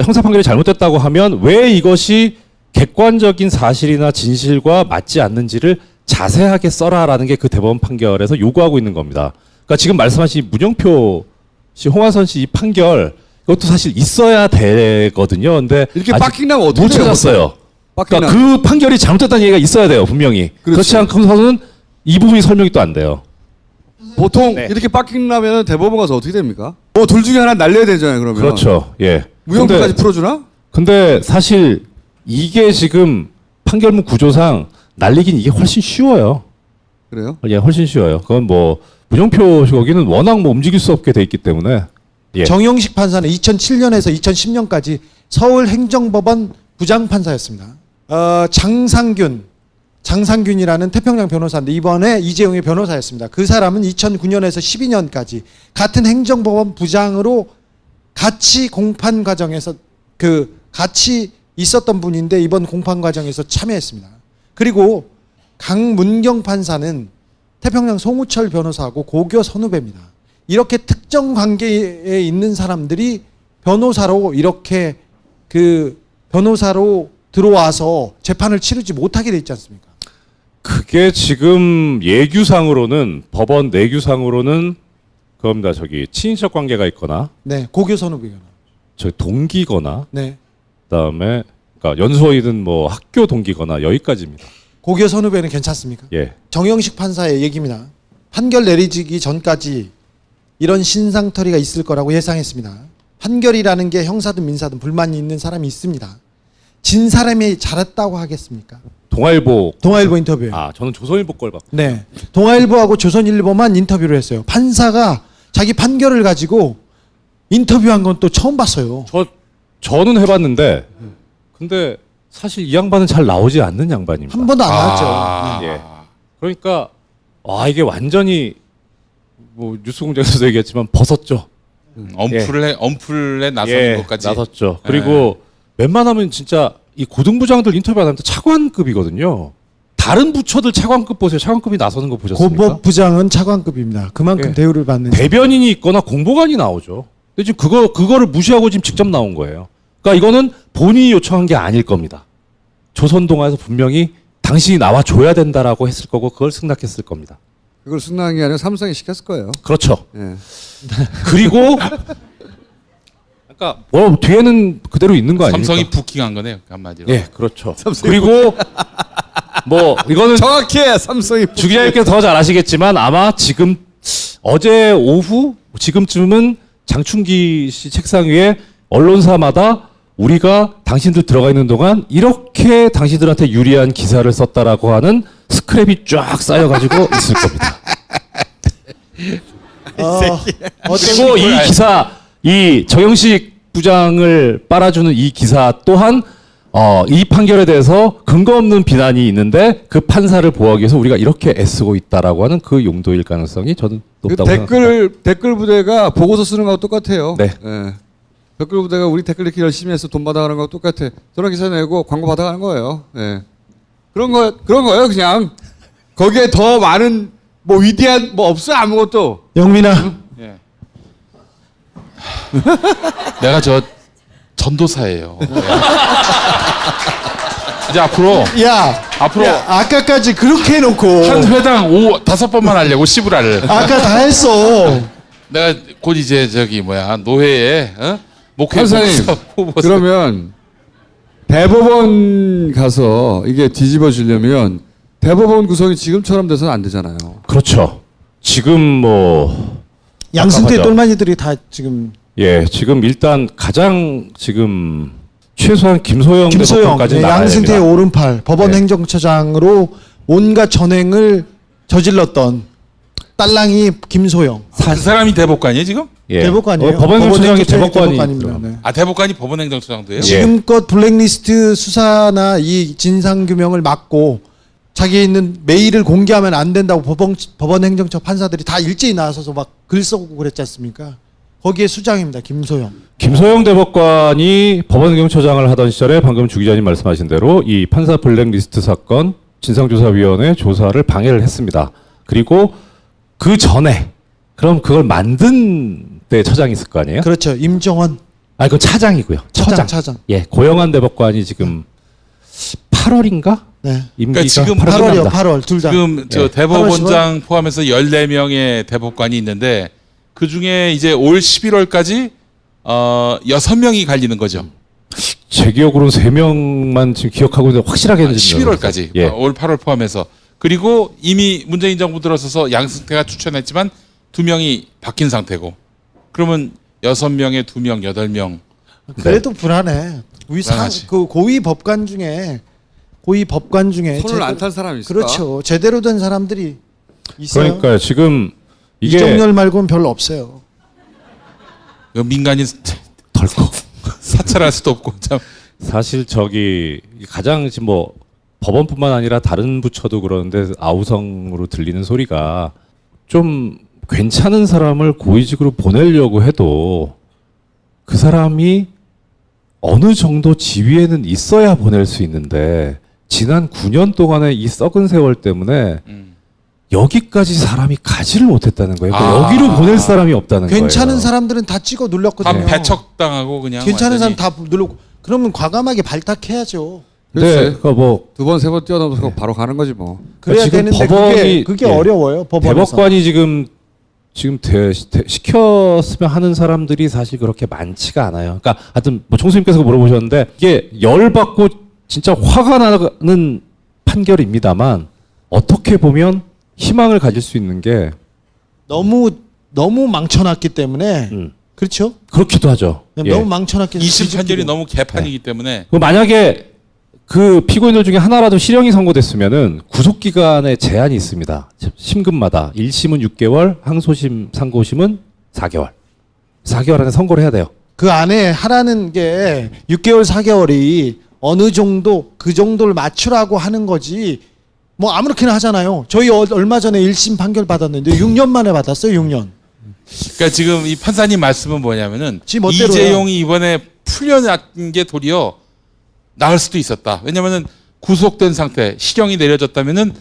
P: 형사 판결이 잘못됐다고 하면 왜 이것이 객관적인 사실이나 진실과 맞지 않는지를 자세하게 써라라는 게 그 대법원 판결에서 요구하고 있는 겁니다. 그러니까 지금 말씀하신 문영표 씨, 홍화선 씨 이 판결 이것도 사실 있어야 되거든요. 근데
E: 이렇게
P: 아직
E: 빡킹나면 어떻게
P: 못 찾았어요. 그러니까 그 판결이 잘못됐다는 얘기가 있어야 돼요, 분명히. 그렇지 않고서는 이 부분이 설명이 또 안 돼요.
E: 보통 이렇게 빡킹 나면 대법원 가서 어떻게 됩니까? 뭐 둘 중에 하나 날려야 되잖아요, 그러면.
P: 그렇죠. 예.
E: 무혐의까지 풀어주나?
P: 근데 사실 이게 지금 판결문 구조상 날리긴 이게 훨씬 쉬워요.
E: 그래요?
P: 예, 훨씬 쉬워요. 그건 뭐 문영표 거기는 워낙 뭐 움직일 수 없게 돼 있기 때문에. 예.
G: 정영식 판사는 2007년에서 2010년까지 서울행정법원 부장판사였습니다. 장상균이라는 태평양 변호사인데 이번에 이재용의 변호사였습니다. 그 사람은 2009년에서 12년까지 같은 행정법원 부장으로 같이 공판 과정에서 같이 있었던 분인데 이번 공판 과정에서 참여했습니다. 그리고 강문경 판사는 태평양 송우철 변호사하고 고교 선후배입니다. 이렇게 특정 관계에 있는 사람들이 변호사로 이렇게 변호사로 들어와서 재판을 치르지 못하게 돼 있지 않습니까?
P: 그게 지금 예규상으로는 법원 내규상으로는 그겁니다. 저기 친인척 관계가 있거나,
G: 네, 고교 선후배거나,
P: 저 동기거나,
G: 네,
P: 그다음에 그러니까 연수원이든 뭐 학교 동기거나 여기까지입니다.
G: 고교 선후배는 괜찮습니까?
P: 예.
G: 정영식 판사의 얘기입니다. 판결 내리기 전까지 이런 신상털이가 있을 거라고 예상했습니다. 판결이라는 게 형사든 민사든 불만이 있는 사람이 있습니다. 진 사람이 잘했다고 하겠습니까?
P: 동아일보
G: 인터뷰예요.
P: 아, 저는 조선일보 걸 봤고.
G: 네. 동아일보하고 조선일보만 인터뷰를 했어요. 판사가 자기 판결을 가지고 인터뷰한 건 또 처음 봤어요.
P: 저는 해봤는데, 근데 사실 이 양반은 잘 나오지 않는 양반입니다.
G: 한 번도 안 나왔죠.
P: 예. 그러니까 이게 완전히 뭐 뉴스공장에서도 얘기했지만 벗었죠.
H: 언플에 나서는 것까지
P: 나섰죠. 그리고 웬만하면 진짜 이 고등부장들 인터뷰 안 하면 차관급이거든요. 다른 부처들 차관급 보세요. 차관급이 나서는 거 보셨습니까?
G: 고법부장은 차관급입니다. 그만큼 대우를 받는.
P: 대변인이 있거나 공보관이 나오죠. 근데 지금 그거를 무시하고 지금 직접 나온 거예요. 그러니까 이거는 본인이 요청한 게 아닐 겁니다. 조선동아에서 분명히 당신이 나와줘야 된다라고 했을 거고 그걸 승낙했을 겁니다.
E: 그걸 승낙한 게 아니라 삼성이 시켰을 거예요.
P: 그렇죠.
E: 예.
P: 그리고 그러니까 뒤에는 그대로 있는 거 아닙니까?
H: 삼성이 부킹한 거네요, 한마디로.
P: 예, 그렇죠. 그리고 뭐 이거는
E: 정확해. 삼성이
P: 주 기자님께서 더 잘 아시겠지만 아마 지금 어제 오후 지금쯤은 장충기 씨 책상 위에 언론사마다 우리가 당신들 들어가 있는 동안 이렇게 당신들한테 유리한 기사를 썼다라고 하는 스크랩이 쫙 쌓여가지고 있을 겁니다. 그리고 이 기사, 이 정영식 부장을 빨아주는 이 기사 또한 이 판결에 대해서 근거 없는 비난이 있는데 그 판사를 보호하기 위해서 우리가 이렇게 애쓰고 있다라고 하는 그 용도일 가능성이 저는 높다고 생각합니다.
E: 댓글 부대가 보고서 쓰는 거하고 똑같아요.
P: 네.
E: 예. 댓글 부대가 우리 댓글 읽기 열심히 해서 돈 받아가는 거하고 똑같아. 저런 기사 내고 광고 받아가는 거예요. 예. 그런 거예요, 그냥. 거기에 더 많은 뭐 위대한 뭐 없어요, 아무것도.
G: 영민아.
H: 예. 내가 저 전도사예요. 이제 앞으로
G: 아까까지 그렇게 해놓고
H: 한 회당 5-5번만 하려고 시부라를.
G: 아까 다 했어.
H: 내가 곧 이제 노회에 목회
E: 판사님, 그러면 대법원 가서 이게 뒤집어 주려면 대법원 구성이 지금처럼 돼서는 안 되잖아요.
P: 그렇죠. 지금 뭐
G: 양승태 똘마니들이 다 지금
P: 지금 일단 가장 지금 최소한 김소영 대법관까지 나가야
G: 양승태의
P: 됩니다.
G: 오른팔 법원 행정처장으로 온갖 전횡을 저질렀던 딸랑이 김소영.
H: 그 사람이 대법관이에요 지금?
G: 대법관이에요.
P: 법원 행정처장이
G: 대법관입니다. 네.
H: 대법관이 법원 행정처장도 해요?
G: 지금껏 블랙리스트 수사나 이 진상 규명을 막고 자기에 있는 메일을 공개하면 안 된다고 법원 행정처 판사들이 다 일제히 나서서 막 글 써고 그랬지 않습니까? 거기에 수장입니다. 김소영.
P: 김소영 대법관이 법원행정처장을 하던 시절에 방금 주 기자님 말씀하신 대로 이 판사 블랙리스트 사건 진상조사위원회 조사를 방해를 했습니다. 그리고 그 전에 그럼 그걸 만든 때 처장이 있을 거 아니에요?
G: 그렇죠. 임정원.
P: 아, 그건 차장이고요.
G: 차장.
P: 예, 고영한 대법관이 지금 8월인가?
G: 네.
P: 임기가
H: 그러니까 지금
G: 8월이요. 8월 둘 다.
H: 지금 저
G: 네.
H: 대법원장 포함해서 14명의 대법관이 있는데 그 중에 이제 올 11월까지 6명이 갈리는 거죠.
P: 제 기억으로는 3명만 지금 기억하고 있는데 확실하게는
H: 11월까지
P: 예.
H: 올 8월 포함해서. 그리고 이미 문재인 정부 들어서서 양승태가 추천했지만 2명이 바뀐 상태고. 그러면 6명에 2명, 8명.
G: 그래도 불안해. 그 고위 법관 중에
E: 손을 안 탄 사람이 있을까?
G: 그렇죠. 제대로 된 사람들이 있어요.
P: 그러니까요. 지금 이게
G: 이정열 말고는 별로 없어요.
H: 민간인
P: 덜컥
H: 사찰할 수도 없고 참.
P: 사실 저기 가장 지금 뭐 법원뿐만 아니라 다른 부처도 그러는데 아우성으로 들리는 소리가 좀 괜찮은 사람을 고위직으로 보내려고 해도 그 사람이 어느 정도 지위에는 있어야 보낼 수 있는데 지난 9년 동안의 이 썩은 세월 때문에 여기까지 사람이 가지를 못했다는 거예요. 그러니까 여기로 보낼 사람이 없다는 거예요.
G: 괜찮은 사람들은 다 찍어 눌렀거든요.
H: 다 배척당하고 그냥.
G: 괜찮은
H: 완전히.
G: 사람 다 눌렀고 그러면 과감하게 발탁해야죠.
P: 네, 그러니까 뭐
E: 두 번 세 번 뛰어넘어서 바로 가는 거지 뭐.
G: 그래야
P: 지금
G: 되는데
P: 법원이
G: 그게
P: 예.
G: 어려워요. 법원에서.
P: 대법관이 지금 시켰으면 하는 사람들이 사실 그렇게 많지가 않아요. 그러니까 하여튼 뭐 총수님께서 물어보셨는데 이게 열받고 진짜 화가 나는 판결입니다만 어떻게 보면 희망을 가질 수 있는 게
G: 너무 망쳐놨기 때문에 그렇죠.
P: 그렇기도 하죠. 예.
G: 너무 망쳐놨기 때문에
H: 2심 판결이 너무 개판이기 때문에
P: 만약에 그 피고인들 중에 하나라도 실형이 선고됐으면은 구속 기간에 제한이 있습니다. 심금마다 1심은 6개월, 항소심, 상고심은 4개월. 4개월 안에 선고를 해야 돼요.
G: 그 안에 하라는 게 6개월 4개월이 어느 정도 그 정도를 맞추라고 하는 거지. 뭐 아무렇게나 하잖아요. 저희 얼마 전에 1심 판결 받았는데 6년 만에 받았어요. 6년.
H: 그러니까 지금 이 판사님 말씀은 뭐냐면은
G: 지 멋대로야.
H: 이재용이 이번에 풀려난 게 도리어 나을 수도 있었다. 왜냐면은 구속된 상태, 실형이 내려졌다면은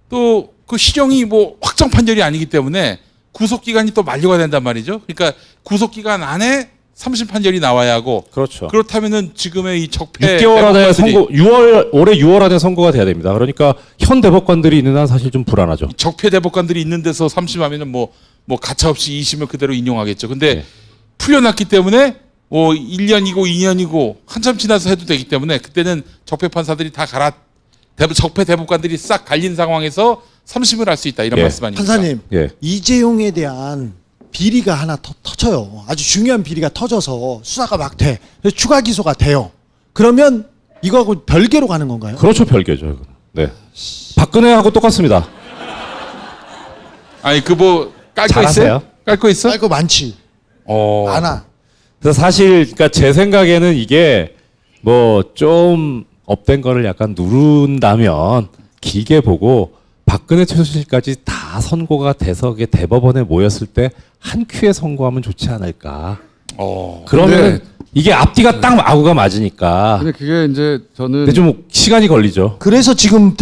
H: 또 그 실형이 뭐 확정 판결이 아니기 때문에 구속 기간이 또 만료가 된단 말이죠. 그러니까 구속 기간 안에 3심 판결이 나와야 하고.
P: 그렇죠.
H: 그렇다면은 지금의 이 적폐
P: 6개월 안에
H: 대법관들이
P: 올해 6월 안에 선고가 돼야 됩니다. 그러니까 현 대법관들이 있는 한 사실 좀 불안하죠.
H: 적폐 대법관들이 있는 데서 3심하면은 뭐 가차 없이 2심을 그대로 인용하겠죠. 근데 풀려났기 때문에 뭐 1년이고 2년이고 한참 지나서 해도 되기 때문에 그때는 적폐 판사들이 다 적폐 대법관들이 싹 갈린 상황에서 3심을 할 수 있다 이런 말씀 아닙니까?
G: 판사님, 이재용에 대한 비리가 하나 터져요. 아주 중요한 비리가 터져서 수사가 막 돼. 그래서 추가 기소가 돼요. 그러면 이거하고 별개로 가는 건가요?
P: 그렇죠, 별개죠. 네. 박근혜하고 똑같습니다.
H: 아니 그 뭐 깔 거 있어요? 깔 거 있어?
G: 깔 거 많지. 많아.
P: 그래서 사실 그러니까 제 생각에는 이게 뭐 좀 업된 거를 약간 누른다면 길게 보고 박근혜 최순실까지 다 선고가 돼서 그게 대법원에 모였을 때 한 큐에 선고하면 좋지 않을까. 그러면 이게 앞뒤가 딱 아구가 맞으니까.
E: 근데 그게 이제 저는
P: 근데 좀 시간이 걸리죠.
G: 그래서 지금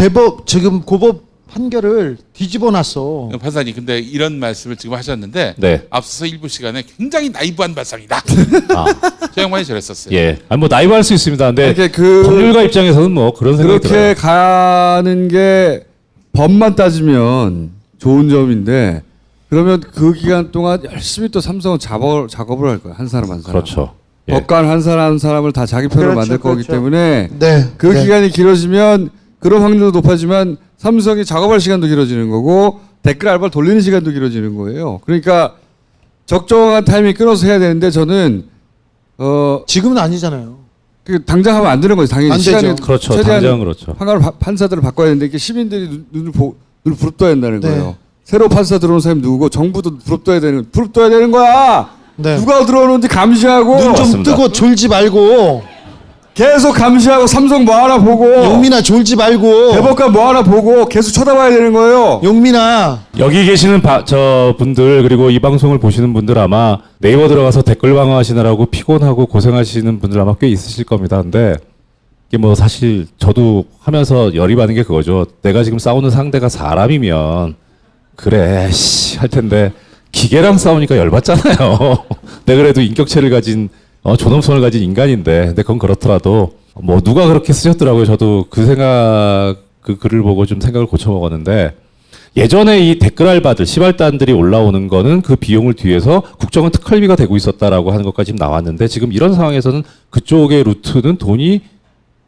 G: 지금 고법 판결을 뒤집어 놨어.
H: 판사님 근데 이런 말씀을 지금 하셨는데
P: 네.
H: 앞서서 일부 시간에 굉장히 나이브한 발상이다. 저 양반이 저랬었어요.
P: 예. 아니 뭐 나이브할 수 있습니다. 근데
E: 이렇게
P: 법률가 입장에서는 뭐 그런 생각이 들어요.
E: 그렇게 가는 게 법만 따지면 좋은 점인데 그러면 그 기간 동안 열심히 또 삼성은 작업을 할 거야. 한 사람 한 사람.
P: 그렇죠. 예.
E: 법관 한 사람을 다 자기 편으로
G: 그렇죠,
E: 만들 거기
G: 그렇죠.
E: 때문에
G: 네.
E: 그
G: 네.
E: 기간이 길어지면 그런 확률도 높아지만 삼성이 작업할 시간도 길어지는 거고 댓글 알바를 돌리는 시간도 길어지는 거예요. 그러니까 적정한 타이밍 끊어서 해야 되는데 저는
G: 지금은 아니잖아요.
E: 그 당장 하면 안 되는 거죠. 당연히
G: 안
E: 시간이
G: 되죠.
P: 그렇죠.
E: 최대한
P: 당장 그렇죠.
E: 판사들을 바꿔야 되는데 이게 시민들이 눈을 부릅떠야 된다는
G: 네.
E: 거예요. 새로 판사 들어오는 사람이 누구고 정부도 부릅떠야 되는 거야.
G: 네.
E: 누가 들어오는지 감시하고
G: 눈 좀
P: 맞습니다.
G: 뜨고 졸지 말고
E: 계속 감시하고 삼성 뭐 하나 보고
G: 용민아 졸지 말고
E: 대법관 뭐 하나 보고 계속 쳐다봐야 되는 거예요.
G: 용민아
P: 여기 계시는 저 분들 그리고 이 방송을 보시는 분들 아마 네이버 들어가서 댓글 방어하시느라고 피곤하고 고생하시는 분들 아마 꽤 있으실 겁니다. 근데 이게 뭐 사실 저도 하면서 열이 받는 게 그거죠. 내가 지금 싸우는 상대가 사람이면 그래 할 텐데 기계랑 싸우니까 열받잖아요. 내가 그래도 인격체를 가진 존엄성을 가진 인간인데 근데 그건 그렇더라도 뭐 누가 그렇게 쓰셨더라고요. 저도 그 생각 그 글을 보고 좀 생각을 고쳐 먹었는데 예전에 이 댓글 알바들 시발단들이 올라오는 거는 그 비용을 뒤에서 국정원 특활비가 되고 있었다라고 하는 것까지 나왔는데 지금 이런 상황에서는 그쪽의 루트는 돈이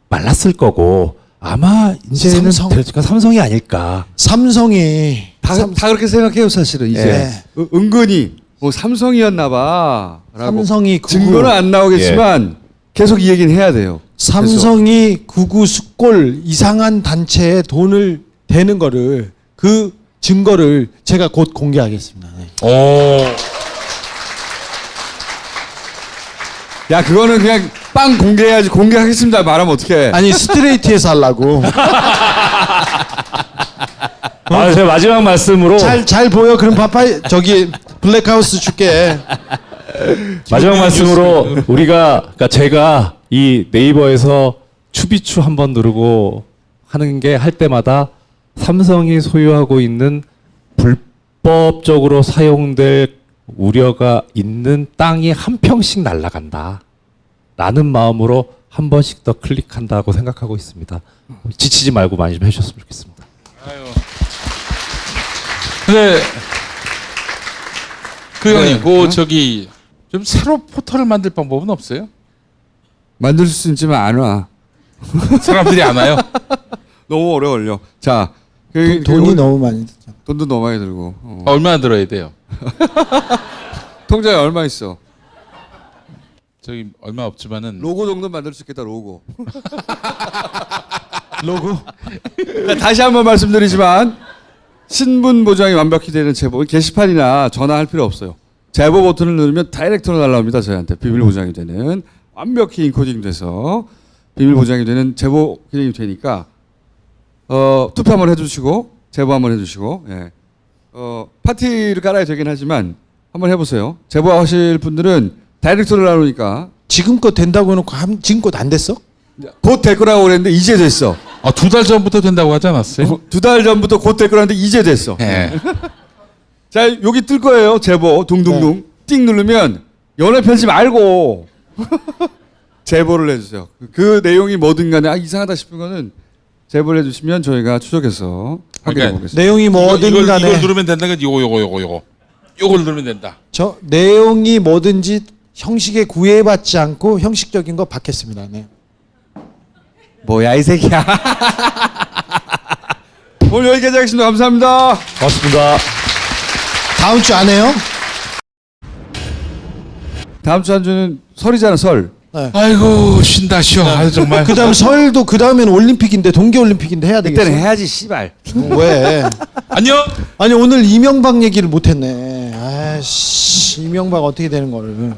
P: 말랐을 거고 아마 이제는 삼성이 아닐까.
G: 삼성이
E: 다 그렇게 생각해요 사실은 이제 은근히 뭐 삼성이었나봐.
G: 삼성이
E: 증거는 안 나오겠지만 계속 이 얘기는 해야 돼요.
G: 삼성이 구구 숙골 이상한 단체에 돈을 대는 거를 그 증거를 제가 곧 공개하겠습니다.
E: 야 그거는 그냥 빵 공개해야지. 공개하겠습니다 말하면 어떡해.
G: 아니 스트레이트에서 하려고.
P: 제 마지막 말씀으로
G: 잘 보여. 그럼 저기 블랙하우스 줄게.
P: 마지막 말씀으로 그러니까 제가 이 네이버에서 추비추 한번 누르고 하는 게 할 때마다 삼성이 소유하고 있는 불법적으로 사용될 우려가 있는 땅이 한 평씩 날아간다 라는 마음으로 한 번씩 더 클릭한다고 생각하고 있습니다. 지치지 말고 많이 좀 해주셨으면 좋겠습니다.
H: 근데 그 형님, 저기 좀 새로 포털을 만들 방법은 없어요?
E: 만들 수 있지만 안 와.
H: 사람들이 안 와요?
E: 너무 오래 걸려. 자,
G: 돈이 너무 많이 들죠.
E: 돈도 너무 많이 들고.
H: 얼마나 들어야 돼요?
E: 통장에 얼마 있어?
H: 저기 얼마 없지만은
E: 로고 정도 만들 수 있겠다. 로고.
G: 로고.
E: 다시 한번 말씀드리지만 신분 보장이 완벽히 되는 제보 게시판이나 전화할 필요 없어요. 제보 버튼을 누르면 다이렉트로 날라옵니다. 저희한테 비밀 보장이 되는 완벽히 인코딩돼서 비밀 보장이 되는 제보 기능이 되니까 투표 한번 해주시고 제보 한번 해주시고 파티를 깔아야 되긴 하지만 한번 해보세요. 제보하실 분들은 다이렉트로 나오니까
G: 지금껏 된다고 해놓고 지금껏 안 됐어?
E: 곧 될 거라고 그랬는데 이제 됐어.
H: 2달 전부터 된다고 하지 않았어요?
E: 2달 전부터 곧 될 거라는데 이제 됐어. 자 여기 뜰 거예요. 제보 둥둥둥 띵 누르면 연애 편지 말고 제보를 해주세요. 그 내용이 뭐든 간에 이상하다 싶은 거는 제보를 해주시면 저희가 추적해서 확인해 보겠습니다.
G: 내용이 뭐든 간에
H: 이걸 누르면 된다는 건 요걸 누르면 된다.
G: 저 내용이 뭐든지 형식에 구애받지 않고 형식적인 거 받겠습니다. 네.
E: 뭐야 이 새끼야. 오늘 여기까지 하겠습니다. 감사합니다.
P: 고맙습니다.
G: 다음 주 안 해요?
E: 다음 주 한 주는 설이잖아 설.
G: 네.
H: 아이고 쉰다 쉬어. 아주 정말.
G: 그다음 설도 그다음엔 올림픽인데 동계올림픽인데 해야 되겠어.
E: 그때는 해야지 씨발.
G: 왜?
H: 안녕.
G: 아니 오늘 이명박 얘기를 못했네. 아씨 이명박 어떻게 되는 거를.